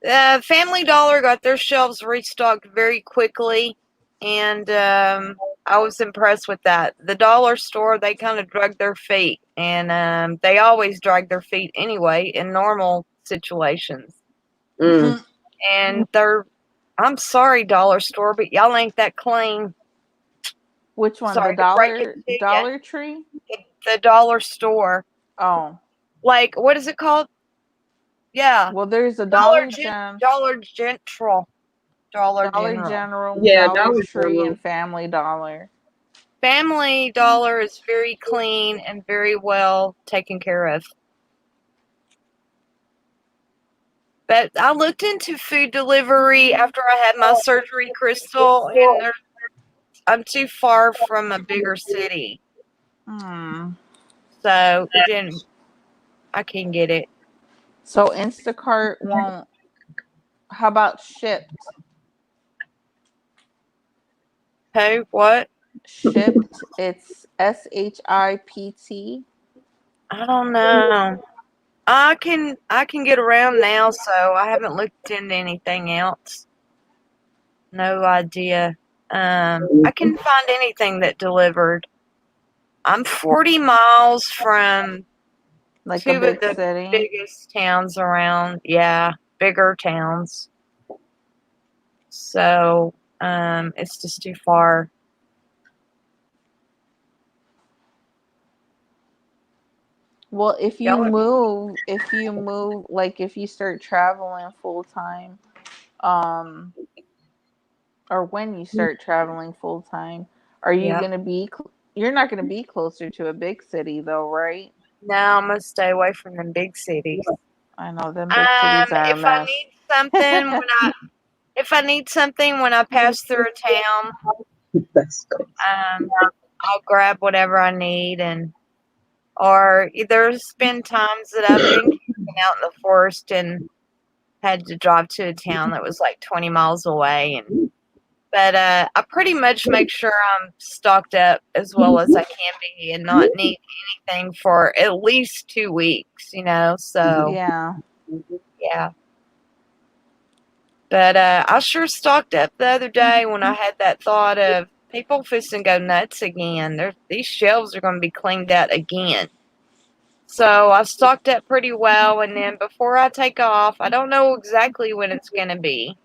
Family Dollar got their shelves restocked very quickly, and I was impressed with that. The dollar store, they kind of drug their feet, and they always drag their feet anyway in normal situations. Mm. And I'm sorry, dollar store, but y'all ain't that clean. Which one? Sorry The to break it to ya. Dollar Tree? The dollar store. Oh. Like, what is it called? Yeah. Well, there's a Dollar General. Dollar General. Dollar General, Yeah, Dollar Tree, General. and Family Dollar. Family Dollar is very clean and very well taken care of. But I looked into food delivery after I had my surgery, Crystal, and I'm too far from a bigger city. So I can't get it. So Instacart won't. How about Shipped? Hey, what? Shipped. It's SHIPT. I don't know. I can get around now, so I haven't looked into anything else. No idea. I can find anything that delivered. I'm 40 miles from Like two a big of the city. biggest towns around. Yeah, bigger towns. So, it's just too far. Well, if you move, like if you start traveling full time, or when you start traveling full time, are you Yeah. gonna be? You're not gonna be closer to a big city, though, right? No, I'm gonna stay away from them big cities. I know them big cities are a If I mess. need something when I pass through a town, I'll grab whatever I need, or there's been times that I've been camping out in the forest and had to drive to a town that was like 20 miles away, but I pretty much make sure I'm stocked up as well as I can be and not need anything for at least 2 weeks, so Yeah. yeah. But I sure stocked up the other day when I had that thought of people fisting go nuts again. These shelves are going to be cleaned out again. So I stocked up pretty well, and then before I take off, I don't know exactly when it's going to be.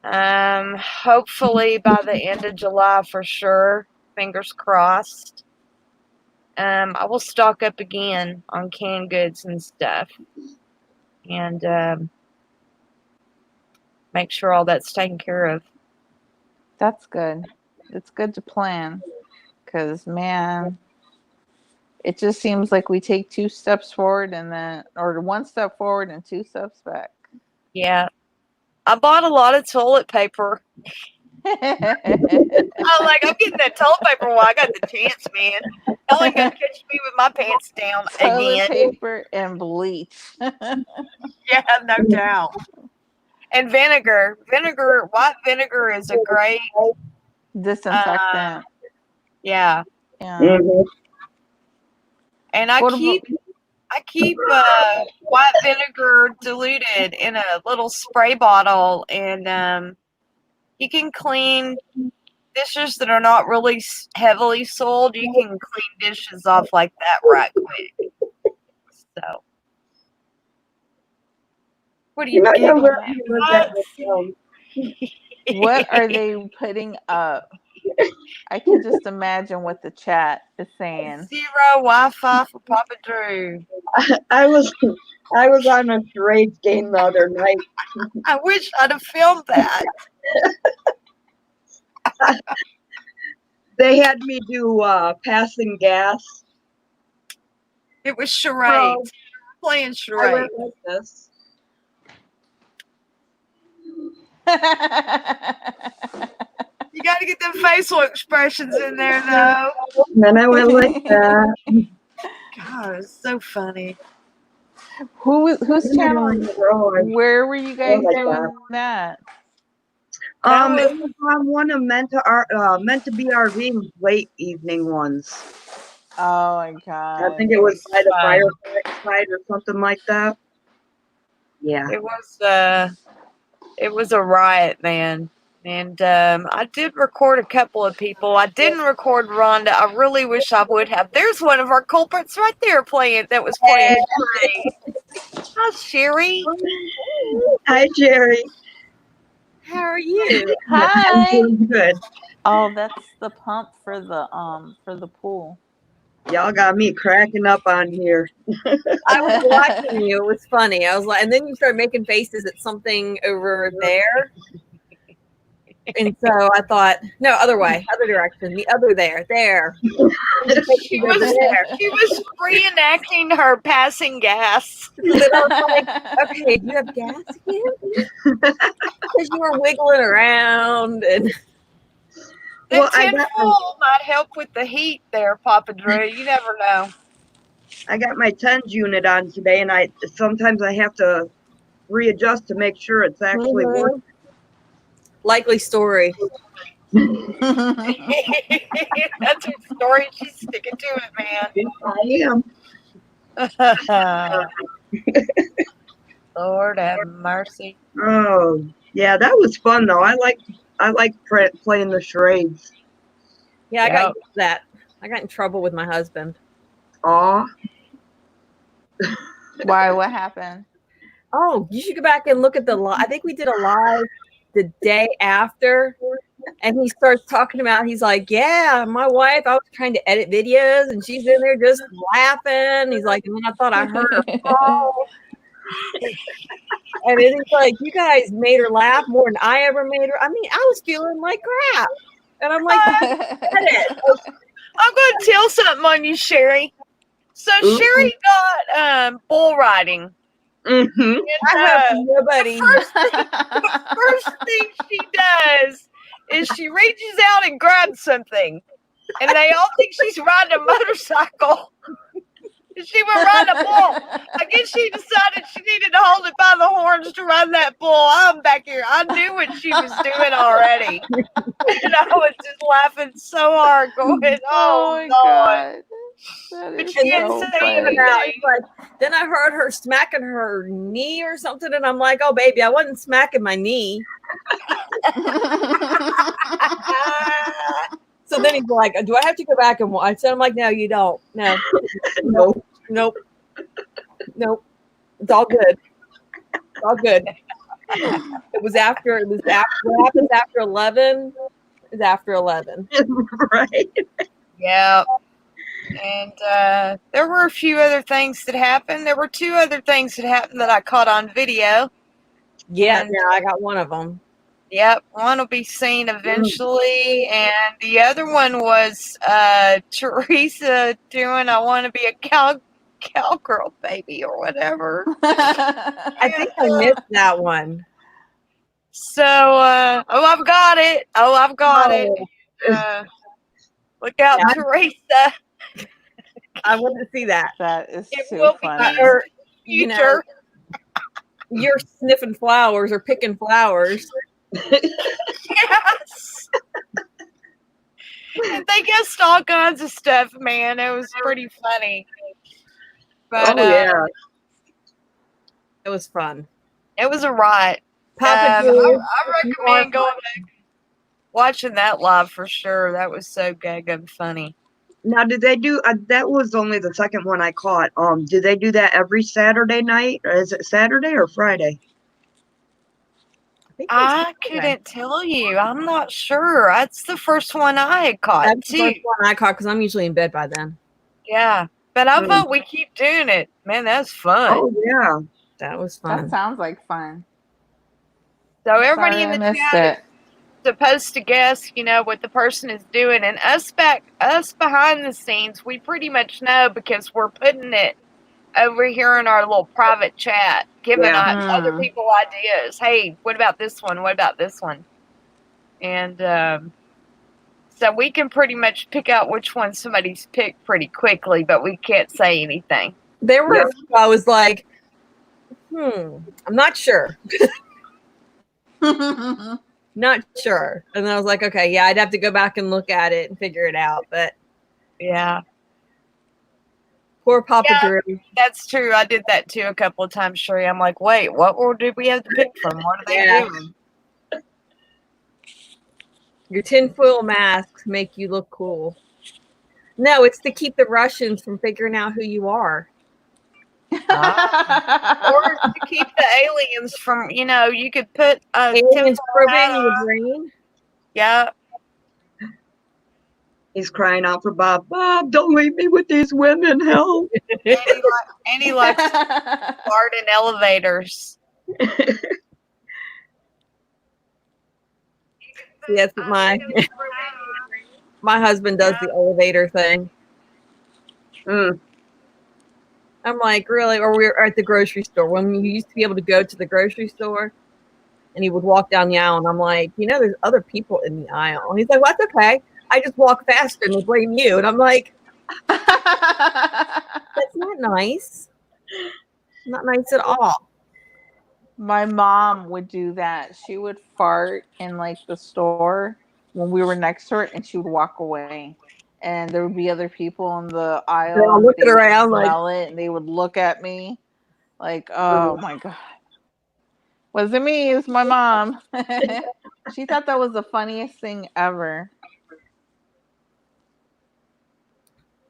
Hopefully by the end of July for sure. Fingers crossed. I will stock up again on canned goods and stuff, and make sure all that's taken care of. That's good. It's good to plan, because man, it just seems like we take 2 steps forward or 1 step forward and 2 steps back. Yeah. I bought a lot of toilet paper. I'm getting that toilet paper while I got the chance, man. Y'all ain't gonna catch me with my pants down Toilet again. paper and bleach. Yeah, no doubt. And vinegar. White vinegar is a great disinfectant. Yeah. Yeah. And I keep white vinegar diluted in a little spray bottle, and you can clean dishes that are not really heavily soiled. You can clean dishes off like that right quick. So, what are you giggling at? What are they putting up? I can just imagine what the chat is saying. 0 Wi-Fi for Papa Drew. I was on a charades game the other night. I wish I'd have filmed that. They had me do passing gas. It was charades. Playing charades. I went like this. You got to get them facial expressions in there, though. And then I went like that. God, it's so funny. Whose channel? Where were you guys doing that? It was on one of meant to be RV late evening ones. Oh my god! I think it was by the fireside or something like that. Yeah. It was a riot, man. And I did record a couple of people. I didn't record Rhonda. I really wish I would have. There's one of our culprits right there playing that was playing Sherry. Hi, Sherry. Hi, Jerry. How are you? I'm Hi. doing good. Oh, that's the pump for the pool. Y'all got me cracking up on here. I was watching you. It was funny. I was like, and then you started making faces at something over there. And so I thought, no, other way, other direction, the other there. She was reenacting her passing gas. So then I was like, okay, do you have gas again? Because you were wiggling around and The Well, tinfoil might help with the heat there, Papa Drew. You never know. I got my tens unit on today, and sometimes I have to readjust to make sure it's actually working. likely story. That's her story. She's sticking to it, I am. man. Lord have mercy. Oh, yeah, that was fun though. I like playing the charades. Yeah, I got Yep. used to that. I got in trouble with my husband. Aw. Why? What happened? Oh, you should go back and look at the live. I think we did a live the day after. And he starts talking about, he's like, yeah, my wife, I was trying to edit videos and she's in there just laughing. He's like, and then I thought I heard her fall. And then he's like, you guys made her laugh more than I ever made her. I mean, I was feeling like crap. And I'm like, edit. I'm going to tell something on you, Sherry. So Ooh. Sherry got bull riding. Mm-hmm. And, I have nobody. the first thing she does is she reaches out and grabs something. And they all think she's riding a motorcycle. She was riding a bull. I guess she decided she needed to hold it by the horns to ride that bull. I'm back here. I knew what she was doing already. And I was just laughing so hard going, Oh my God. That But is you didn't so say funny. anything. Then I heard her smacking her knee or something. And I'm like, oh, baby, I wasn't smacking my knee. So then he's like, do I have to go back and watch? So I'm like, no, you don't. No. Nope. It's all good. It's all good. What happens after 11 is after 11. Right. Yeah. And there were a few other things that happened. There were two other things that happened that I caught on video. Yeah, And- I got one of them. Yep, one will be seen eventually, and the other one was Teresa doing "I Want to Be a Cowgirl Baby" or whatever. I think I missed that one. So, I've got it. I've got it. Look out, Yeah. Teresa. I want to see that. That is It too will be funny. your You know, future. you're sniffing flowers or picking flowers. Yes. And they guessed all kinds of stuff, man. It was pretty funny. But yeah. It was fun. it was a riot. Papa I Drew, recommend going back watching that live for sure. That was so good funny. Now, did they do that? Was only the second one I caught. Do they do that every Saturday night? Or is it Saturday or Friday? think I couldn't tell you. I'm not sure. That's the first one I had caught that's the too. first one I caught because I'm usually in bed by then. Yeah. But I vote we keep doing it. Man, that's fun. Oh yeah, that was That fun. sounds like fun. So everybody Sorry in I the missed chat it. is supposed to guess, what the person is doing. And us behind the scenes, we pretty much know because we're putting it over here in our little private chat, giving other people ideas. Hey, what about this one? What about this one? And so we can pretty much pick out which one somebody's picked pretty quickly, but we can't say anything. There were a few I was like, I'm not sure. Not sure. And then I was like, okay, yeah, I'd have to go back and look at it and figure it out. But yeah. Poor Papa Yeah. Drew. That's true. I did that too a couple of times, Sheree. I'm like, wait, what order did we have to pick from? What are they Yeah. doing? Your tinfoil masks make you look cool. No, it's to keep the Russians from figuring out who you are. Or to keep the aliens from, you could put a Aliens tinfoil probing hat your on. brain. Yeah. He's crying out for Bob. Bob, don't leave me with these women. Help. And he likes to fart in elevators. Yes, my husband does the elevator thing. Mm. I'm like, really? Or we're at the grocery store. When you used to be able to go to the grocery store and he would walk down the aisle, and I'm like, there's other people in the aisle. And he's like, well, that's okay. I just walk faster and they blame you. And I'm like, that's not nice. Not nice at all. My mom would do that. She would fart in like the store when we were next to her, and she would walk away. And there would be other people in the aisle. They're all And looking they would around like, smell it, and they would look at me like, "Oh my god, wasn't me? It's my mom." She thought that was the funniest thing ever.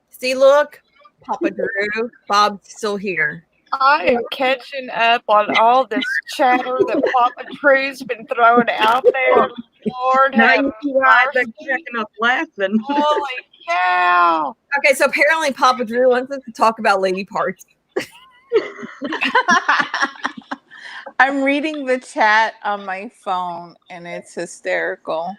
see, look, Papa Drew, Bob's still here. I am catching up on all this chatter that Papa Drew's been throwing out there. Lord Now have you see why I've been mercy. cracking up laughing. Holy cow. Okay, so apparently Papa Drew wants us to talk about lady parts. I'm reading the chat on my phone, and it's hysterical.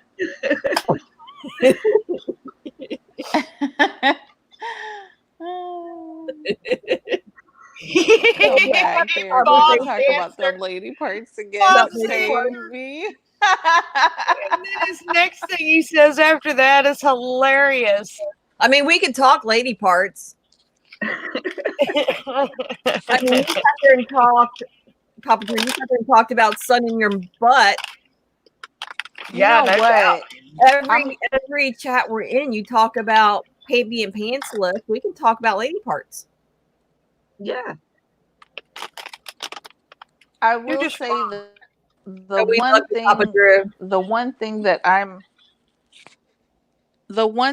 Come back here. Bob Don't talk about them lady parts again. Bob Save me. And then his next thing he says after that is hilarious. I mean, we could talk lady parts. I mean, you sat there and talked, Papa Drew, you sat there and talked about sun in your butt. Yeah, You know no what? Every chat we're in, you talk about baby and pantsless. We can talk about lady parts. Yeah. I will just say wrong. that We love you, Papa Drew. the one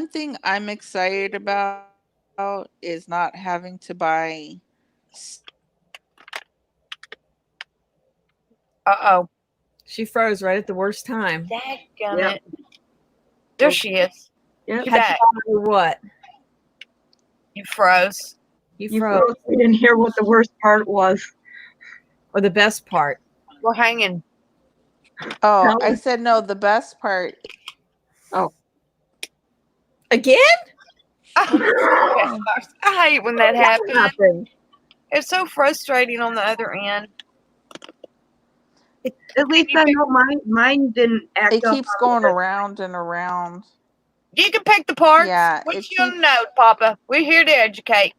thing I'm excited about is not having to buy. Uh-oh. She froze right at the worst time. Dadgummit. There she is. Yep. She Had to back. buy what? You froze. You You froze. froze. We didn't hear what the worst part was. Or the best part. We're hanging. Oh, Tell I us. said no. The best part. Again? I hate when that happens. Happened. It's so frustrating on the other end. At least I know mine didn't act It up. keeps going around and around. You can pick the parts. Yeah, What it you gonna keeps- know, Papa? We're here to educate.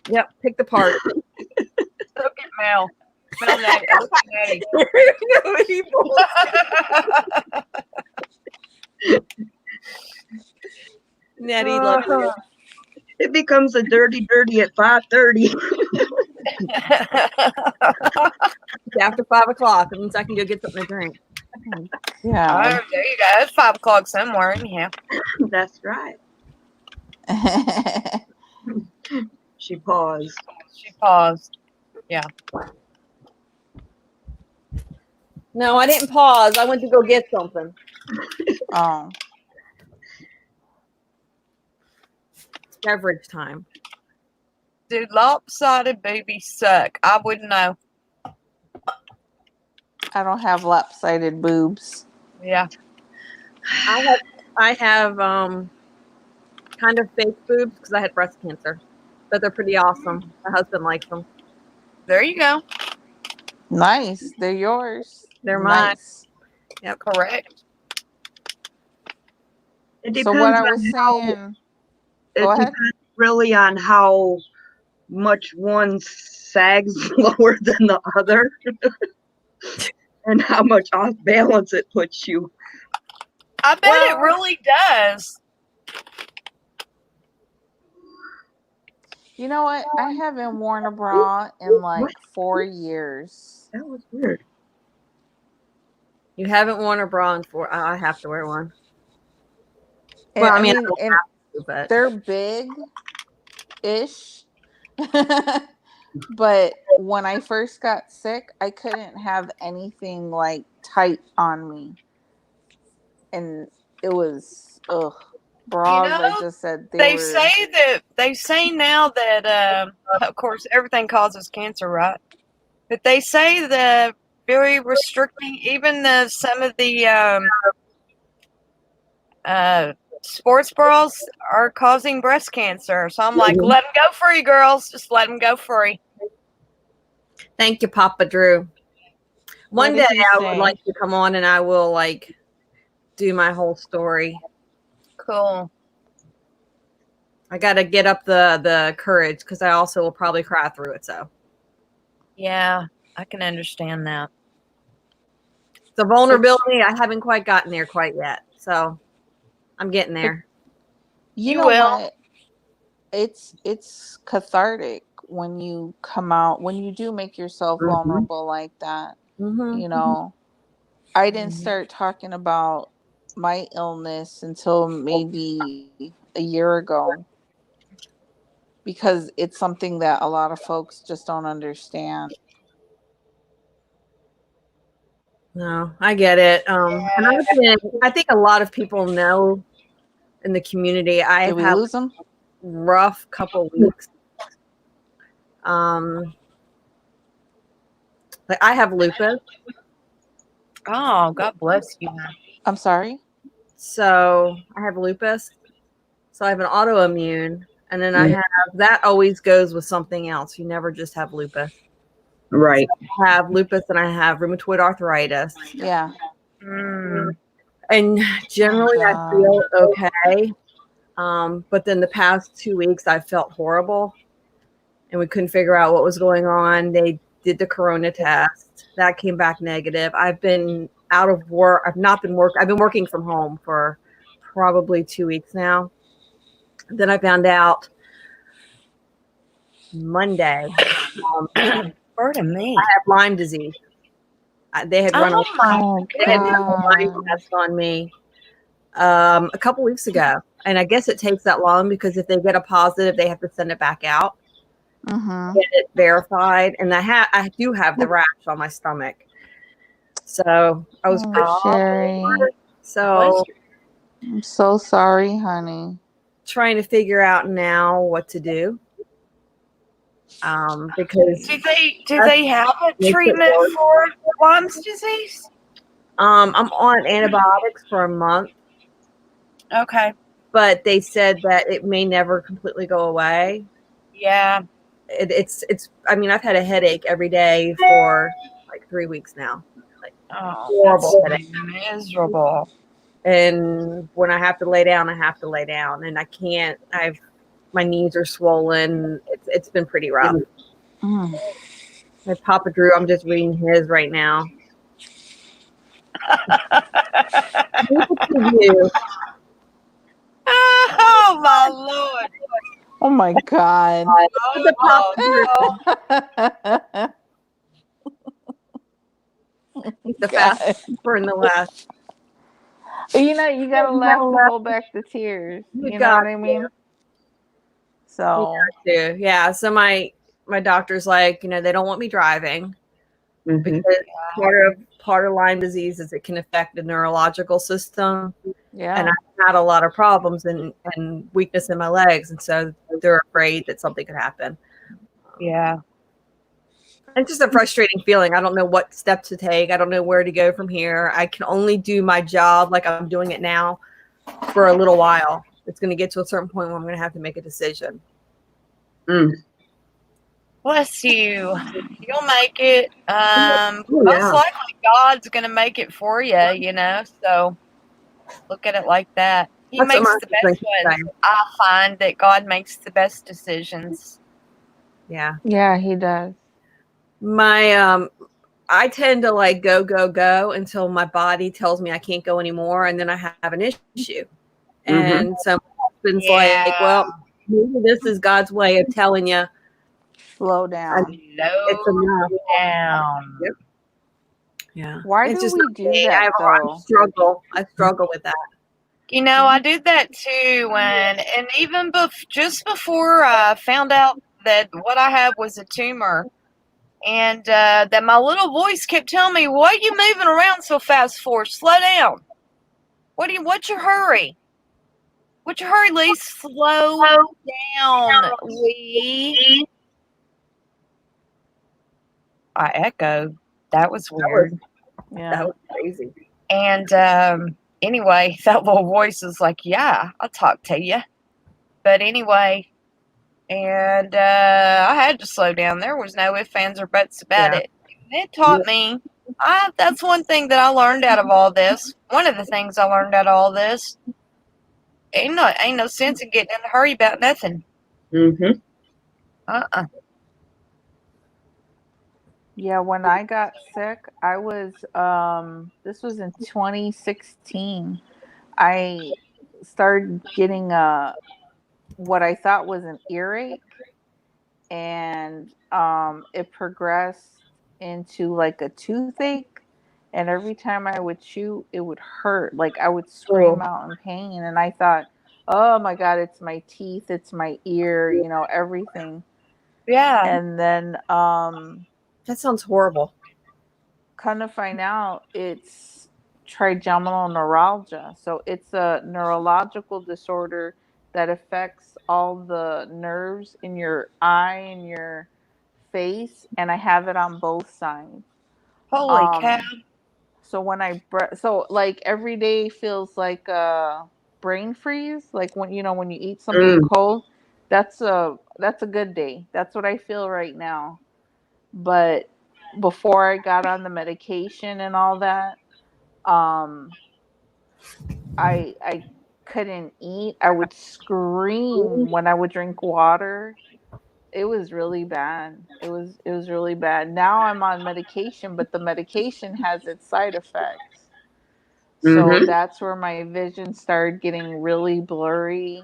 Yep, pick the part. Look at Mel. Mel Natty. Nettie, love you. It becomes a dirty at 5:30. It's after 5 o'clock. It means I can go get something to drink. Yeah. Oh, there you go. It's 5 o'clock somewhere anyhow. That's right. She paused. She paused. No, I didn't pause. I went to go get something. Oh. It's beverage time. Dude, lopsided babies suck. I wouldn't know. I don't have lopsided boobs. Yeah. I have kind of fake boobs because I had breast cancer, but they're pretty awesome. My husband likes them. There you go. Nice. They're yours. They're mine. Nice. Yep. Correct. It So depends what I on was how, saying. it Go ahead. depends really on how much one sags lower than the other and how much off balance it puts you. I bet it really does. You know what? I haven't worn a bra in like 4 years. That was weird. You haven't worn a bra in 4. I have to wear one. And, Well, I I mean, don't and have to, but they're big-ish. But when I first got sick, I couldn't have anything like tight on me. And it was bras, I just said they say now that of course everything causes cancer, right? But they say the very restricting, even some of the sports bras are causing breast cancer. So I'm like, let them go free, girls. Just let them go free. thank you, Papa Drew. What One did day he I say? would like to come on and I will like do my whole story. Cool. I got to get up the courage because I also will probably cry through it. So Yeah, I can understand that. the vulnerability, I haven't quite gotten there quite yet. So I'm getting there. You You know will. what? It's cathartic when you come out, when you do make yourself vulnerable like that. Mm-hmm. You know, I didn't start talking about my illness until maybe a year ago because it's something that a lot of folks just don't understand. No, I get it. And I think a lot of people know in the community. Did I've we had lose them? rough couple weeks. Like I have lupus, Oh, God bless you. I'm sorry. so I have lupus. So I have an autoimmune, and then I have that always goes with something else. You never just have lupus. Right. I have lupus and I have rheumatoid arthritis. Yeah. And generally I God. feel okay. But then the past 2 weeks I felt horrible and we couldn't figure out what was going on. They did the corona test. That came back negative. I've been out of work. I've not been working. I've been working from home for probably 2 weeks now. Then I found out Monday Pardon me. I have Lyme disease. They had run Oh my Oh they had done a Lyme God. test on me a couple weeks ago. And I guess it takes that long because if they get a positive, they have to send it back out, Mm-hmm. get it verified. And I do have the rash on my stomach. So I was pretty Sherry. so I'm so sorry, honey. trying to figure out now what to do. Because do they have a makes it treatment worse. for Lyme's disease? I'm on antibiotics for a month, Okay. but they said that it may never completely go away. Yeah. It's I mean, I've had a headache every day for like 3 weeks now. Like horrible headache. Miserable. And when I have to lay down, I have to lay down and I can't. My knees are swollen. It's been pretty rough. Mm. My Papa Drew, I'm just reading his right now. You. Oh my Lord. Oh my God. The Papa Drew, the fastest keeper in the last. You know, you gotta laugh to hold back the tears. You know what I mean? So Yeah. So my doctor's like, they don't want me driving because part of Lyme disease is it can affect the neurological system. yeah. And I had a lot of problems and weakness in my legs, and so they're afraid that something could happen. Yeah. It's just a frustrating feeling. I don't know what step to take. I don't know where to go from here. I can only do my job like I'm doing it now for a little while. It's going to get to a certain point where I'm going to have to make a decision. Bless you. You'll make it. Most likely God's going to make it for you, so look at it like that. He That's what makes my the best husband keeps ones. saying. I find that God makes the best decisions. Yeah. Yeah, he does. My I tend to like go until my body tells me I can't go anymore, and then I have an issue. And so my husband's like, well, maybe this is God's way of telling you, Slow down. it's enough. Down. Yep. Yeah. Why It's do just we not do me. that, I though? struggle with that. You know, I did that too, and even just before I found out that what I had was a tumor, and that my little voice kept telling me, "What are you moving around so fast for? Slow down. What's your hurry? What's your hurry, Lee? Slow down, Lee." I echoed. That was weird. Yeah. That was crazy. And anyway, that little voice is like, "Yeah, I'll talk to you." But anyway, and I had to slow down. There was no ifs, ands, or buts about it. It taught me. That's one thing that I learned out of all this. One of the things I learned out of all this. Ain't no sense in getting in a hurry about nothing. Mm-hmm. Yeah, when I got sick, I was this was in 2016. I started getting what I thought was an earache, and it progressed into like a toothache, and every time I would chew, it would hurt. Like I would scream out in pain, and I thought, "Oh my God, it's my teeth, it's my ear, everything." Yeah. And then That sounds horrible. kind of find out it's trigeminal neuralgia. So it's a neurological disorder that affects all the nerves in your eye and your face, and I have it on both sides. Holy cow. So when so like every day feels like a brain freeze, like when when you eat something cold. That's a good day. That's what I feel right now. But before I got on the medication and all that, I couldn't eat. I would scream when I would drink water. It was really bad. It was really bad. Now I'm on medication, but the medication has its side effects. So Mm-hmm. that's where my vision started getting really blurry.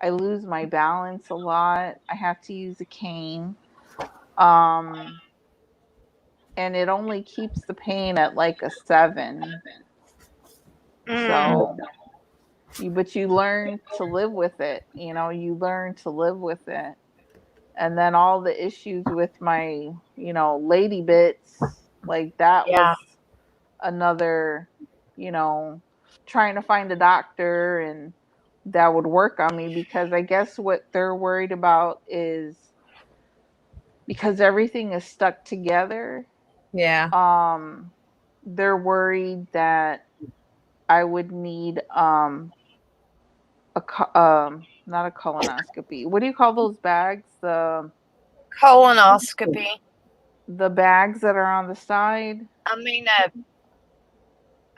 I lose my balance a lot. I have to use a cane. Um, and it only keeps the pain at like a 7. So, but you learn to live with it. You learn to live with it. And then all the issues with my, lady bits, like that was Yeah. another, trying to find a doctor and that would work on me, because I guess what they're worried about is because everything is stuck together. Yeah. They're worried that I would need not a colonoscopy. What do you call those bags? Colonoscopy. The bags that are on the side. I mean,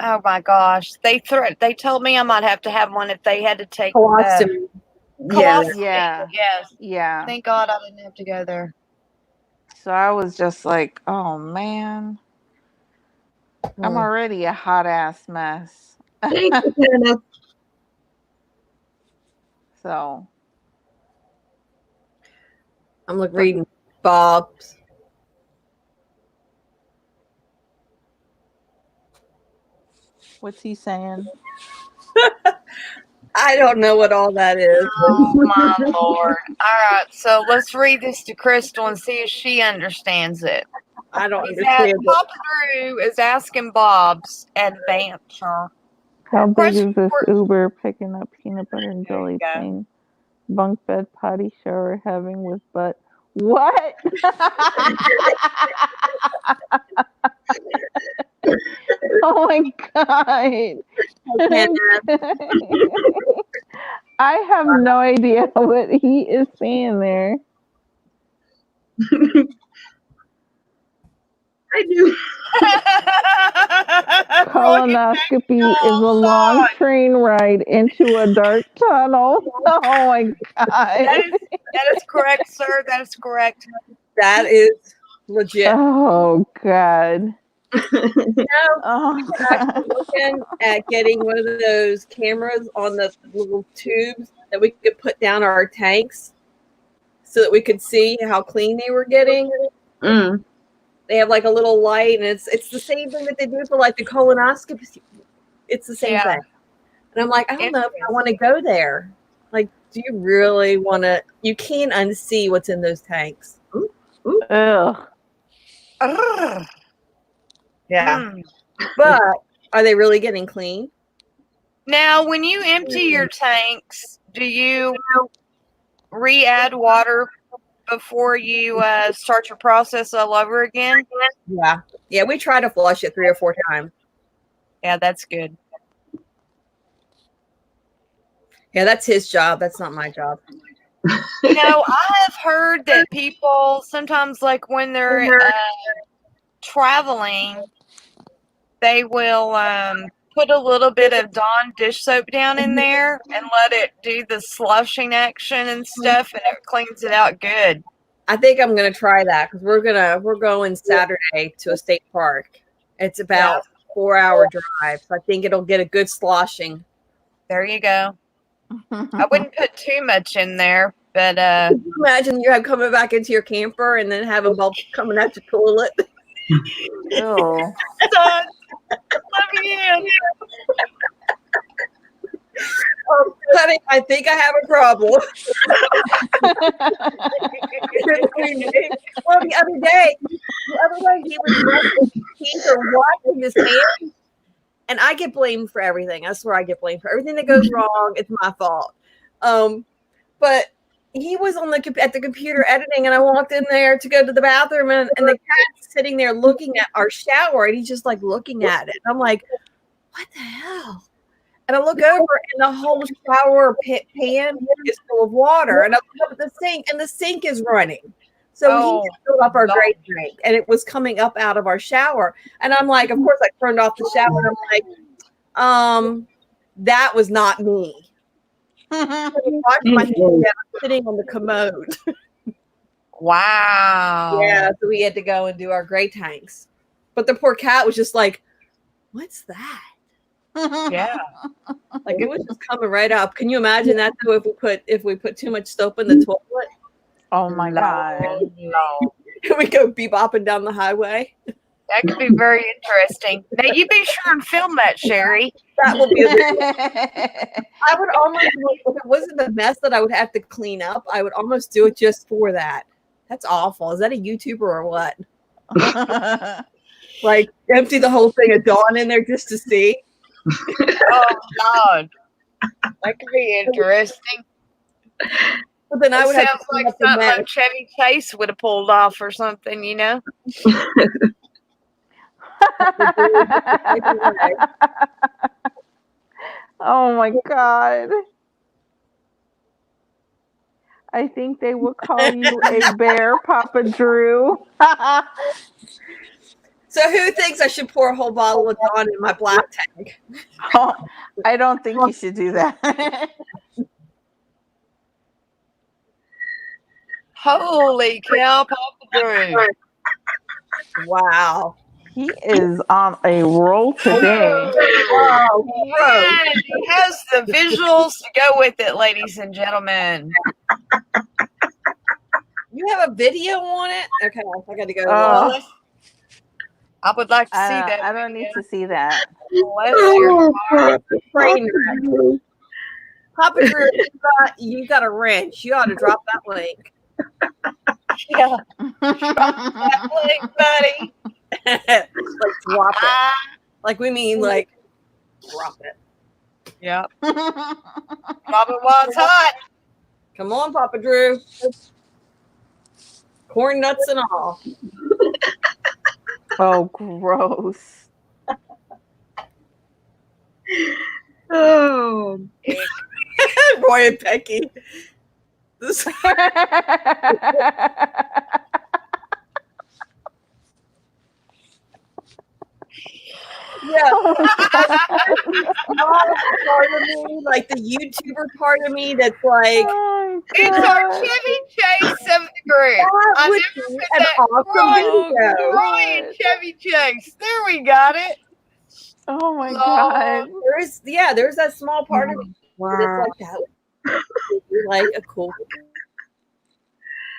oh my gosh, they told me I might have to have one if they had to take Colostomy. colostomy. Yeah. Yes. Yeah. Thank God I didn't have to go there. So I was just like, oh man, I'm already a hot ass mess. Thank you, Kenneth. So I'm like reading Bob's. what's he saying? I don't know what all that is. Oh my Lord. All right, so let's read this to Crystal and see if she understands it. I don't understand it. Papa Drew is asking Bob's adventure. How big Question is this for- Uber picking up peanut butter and There you jelly go. thing? Bunk bed, potty, shower, having with butt. What? Oh my God. I have no idea what he is saying there. I do. Colonoscopy is a long train ride into a dark tunnel. Oh my God. That is correct, sir. That is correct. That is legit. Oh God. Now, Oh. we're actually looking at getting one of those cameras on the little tubes that we could put down our tanks so that we could see how clean they were getting. Mm. They have like a little light, and it's the same thing that they do for like the colonoscopy. It's the same thing. And I'm like, I don't know if I want to go there. Like, do you really want to? You can't unsee what's in those tanks. Ugh. Ugh. Yeah. But are they really getting clean? Now, when you empty your tanks, do you re-add water before you start your process all over again? Yeah. Yeah, we try to flush it 3 or 4 times. Yeah, that's good. Yeah, that's his job. That's not my job. You know, I have heard that people sometimes, like when they're traveling, they will put a little bit of Dawn dish soap down in there and let it do the slushing action and stuff, and it cleans it out good. I think I'm gonna try that because we're going Saturday to a state park. It's about 4-hour drive, so I think it'll get a good sloshing. There you go. I wouldn't put too much in there, but Can you imagine you have coming back into your camper and then have a bubble coming out your toilet. Ew. son, let me in. Honey, I think I have a problem. Well, the other day he was brushing his teeth or washing his hands, and I get blamed for everything. I swear I get blamed for everything that goes wrong. It's my fault. But he was at the computer editing, and I walked in there to go to the bathroom, and the cat's sitting there looking at our shower, and he's just like looking at it. I'm like, what the hell? And I look over, and the whole shower pan is full of water. And I look up at the sink, and the sink is running. So he filled up our great drink, and it was coming up out of our shower. And I'm like, of course, I turned off the shower, and I'm like, that was not me. I washed my hands down, sitting on the commode. Wow. Yeah, so we had to go and do our gray tanks. But the poor cat was just like, what's that? Yeah. Like it was just coming right up. Can you imagine that though if we put too much soap in the toilet? Oh my god. No. We go bebopping down the highway. That could be very interesting. Now you be sure and film that, Sherry. That would be I would almost, if it wasn't the mess that I would have to clean up, I would almost do it just for that. That's awful. Is that a YouTuber or what? Like empty the whole thing of Dawn in there just to see. Oh God. That could be interesting. But then I would have sounds to clean like up the something mess. like Chevy Chase would have pulled off or something, you know? Oh my god. I think they will call you a bear, Papa Drew. So who thinks I should pour a whole bottle of Dawn in my black tank? Oh, I don't think you should do that. Holy cow, Papa Drew. Wow. He is on a roll today. Oh, gross. And he has the visuals to go with it, ladies and gentlemen. You have a video on it? Okay, I got to go. Oh. I would like to see that. I don't need to see that. Bless your heart. Train wreck. Papa Drew, you got a wrench. You ought to drop that link. Yeah. That leg, buddy. Like drop it. Like we mean like drop it. Yep. Drop it while it's hot. Come on, Papa Drew. Corn nuts and all. Oh, gross. Oh. Roy and Becky. This Yeah, Oh, small part of me, like the YouTuber part of me, that's like, oh my It's our God. Chevy Chase 7th grade. that I would never be put an that. awesome Oh, video. Roy and God. Chevy Chase. There we got it. Oh my Lord. God. There's that small part of me that's Wow. like that would be like a cool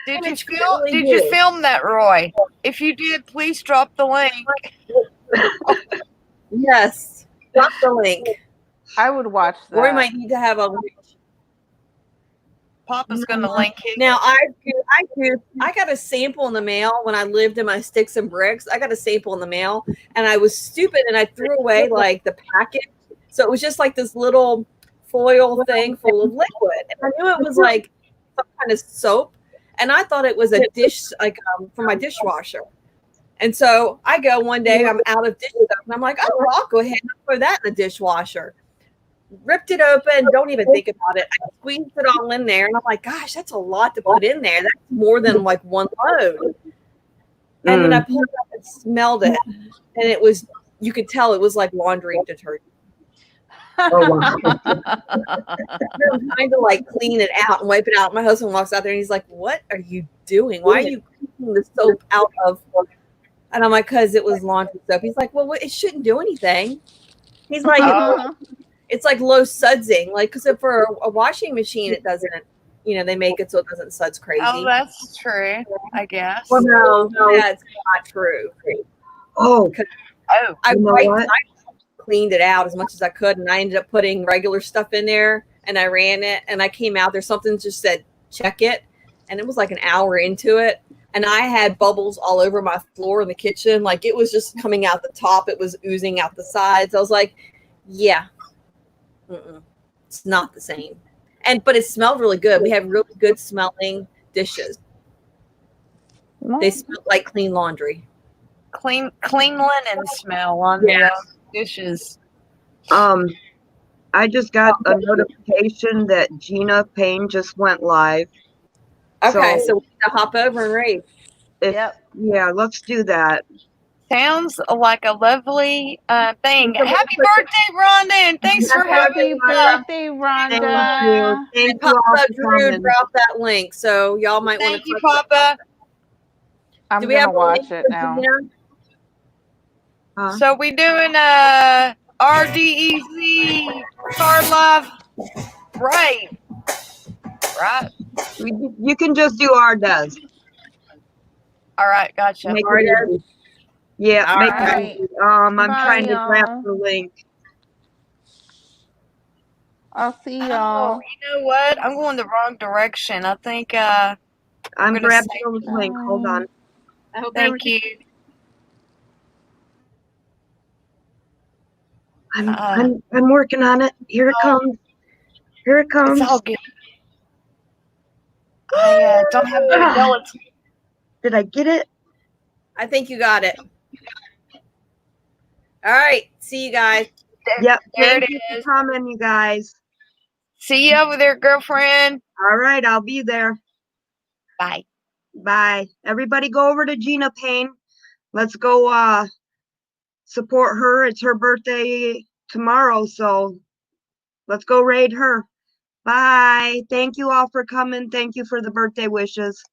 Did you image. film? Really Did you do. film that, Roy? If you did, please drop the link. Yes, drop the link. I would watch that. Roy might need to have a link. Papa's gonna link it. Now I got a sample in the mail when I lived in my sticks and bricks. I got a sample in the mail, and I was stupid and I threw away like the package. So it was just like this little foil thing full of liquid, and I knew it was like some kind of soap, and I thought it was a dish like for my dishwasher. And so I go one day, I'm out of dish soap, and I'm like, oh, well, I'll go ahead and throw that in the dishwasher. Ripped it open, don't even think about it. I squeezed it all in there, and I'm like, gosh, that's a lot to put in there. That's more than like one load. And then I pulled it up and smelled it, and it was, you could tell it was like laundry detergent. Oh, wow. I'm trying to like clean it out and wipe it out. My husband walks out there and he's like, what are you doing? Why are you cleaning the soap out of? And I'm like, because it was laundry soap. He's like, well, it shouldn't do anything. He's like, it's like low sudsing, like, because for a washing machine, it doesn't, they make it so it doesn't suds crazy. Oh, that's true. I guess. Well, no, that's not true. Oh, Oh, I you know what? cleaned it out as much as I could, and I ended up putting regular stuff in there, and I ran it, and I came out there, something just said check it, and it was like an hour into it, and I had bubbles all over my floor in the kitchen, like it was just coming out the top, it was oozing out the sides. I was like, yeah, it's not the same. But it smelled really good. We have really good smelling dishes. They smell like clean laundry. clean linen smell on the dishes. I just got a notification that Gina Payne just went live. Okay, so we need to hop over and rave. Yeah, let's do that. Sounds like a lovely thing. Happy birthday, Rhonda, and thanks for having Happy birthday, Rhonda. Thank you all Papa for Drew coming. dropped that link, so y'all might want to. Thank you, Papa. I'm gonna watch it now. So we doing RDEZ Card Live, right? You can just do our does. All right, gotcha. Make it easy. Yeah, All make right. it easy. I'm Bye, trying to grab y'all. the link. I'll see Oh, y'all. you know what? I'm going the wrong direction. I think I'm gonna grabbing say those link. Hold on. thank you. I'm working on it. Here it comes. Here it comes. It's all good. I don't have the ability. Did I get it? I think you got it. All right. See you guys. Yep. There Thank it you is. for coming, you guys. See you over there, girlfriend. All right, I'll be there. Bye. Bye. Everybody go over to Gina Payne. Let's go support her. It's her birthday tomorrow, so let's go raid her. Bye. Thank you all for coming. Thank you for the birthday wishes.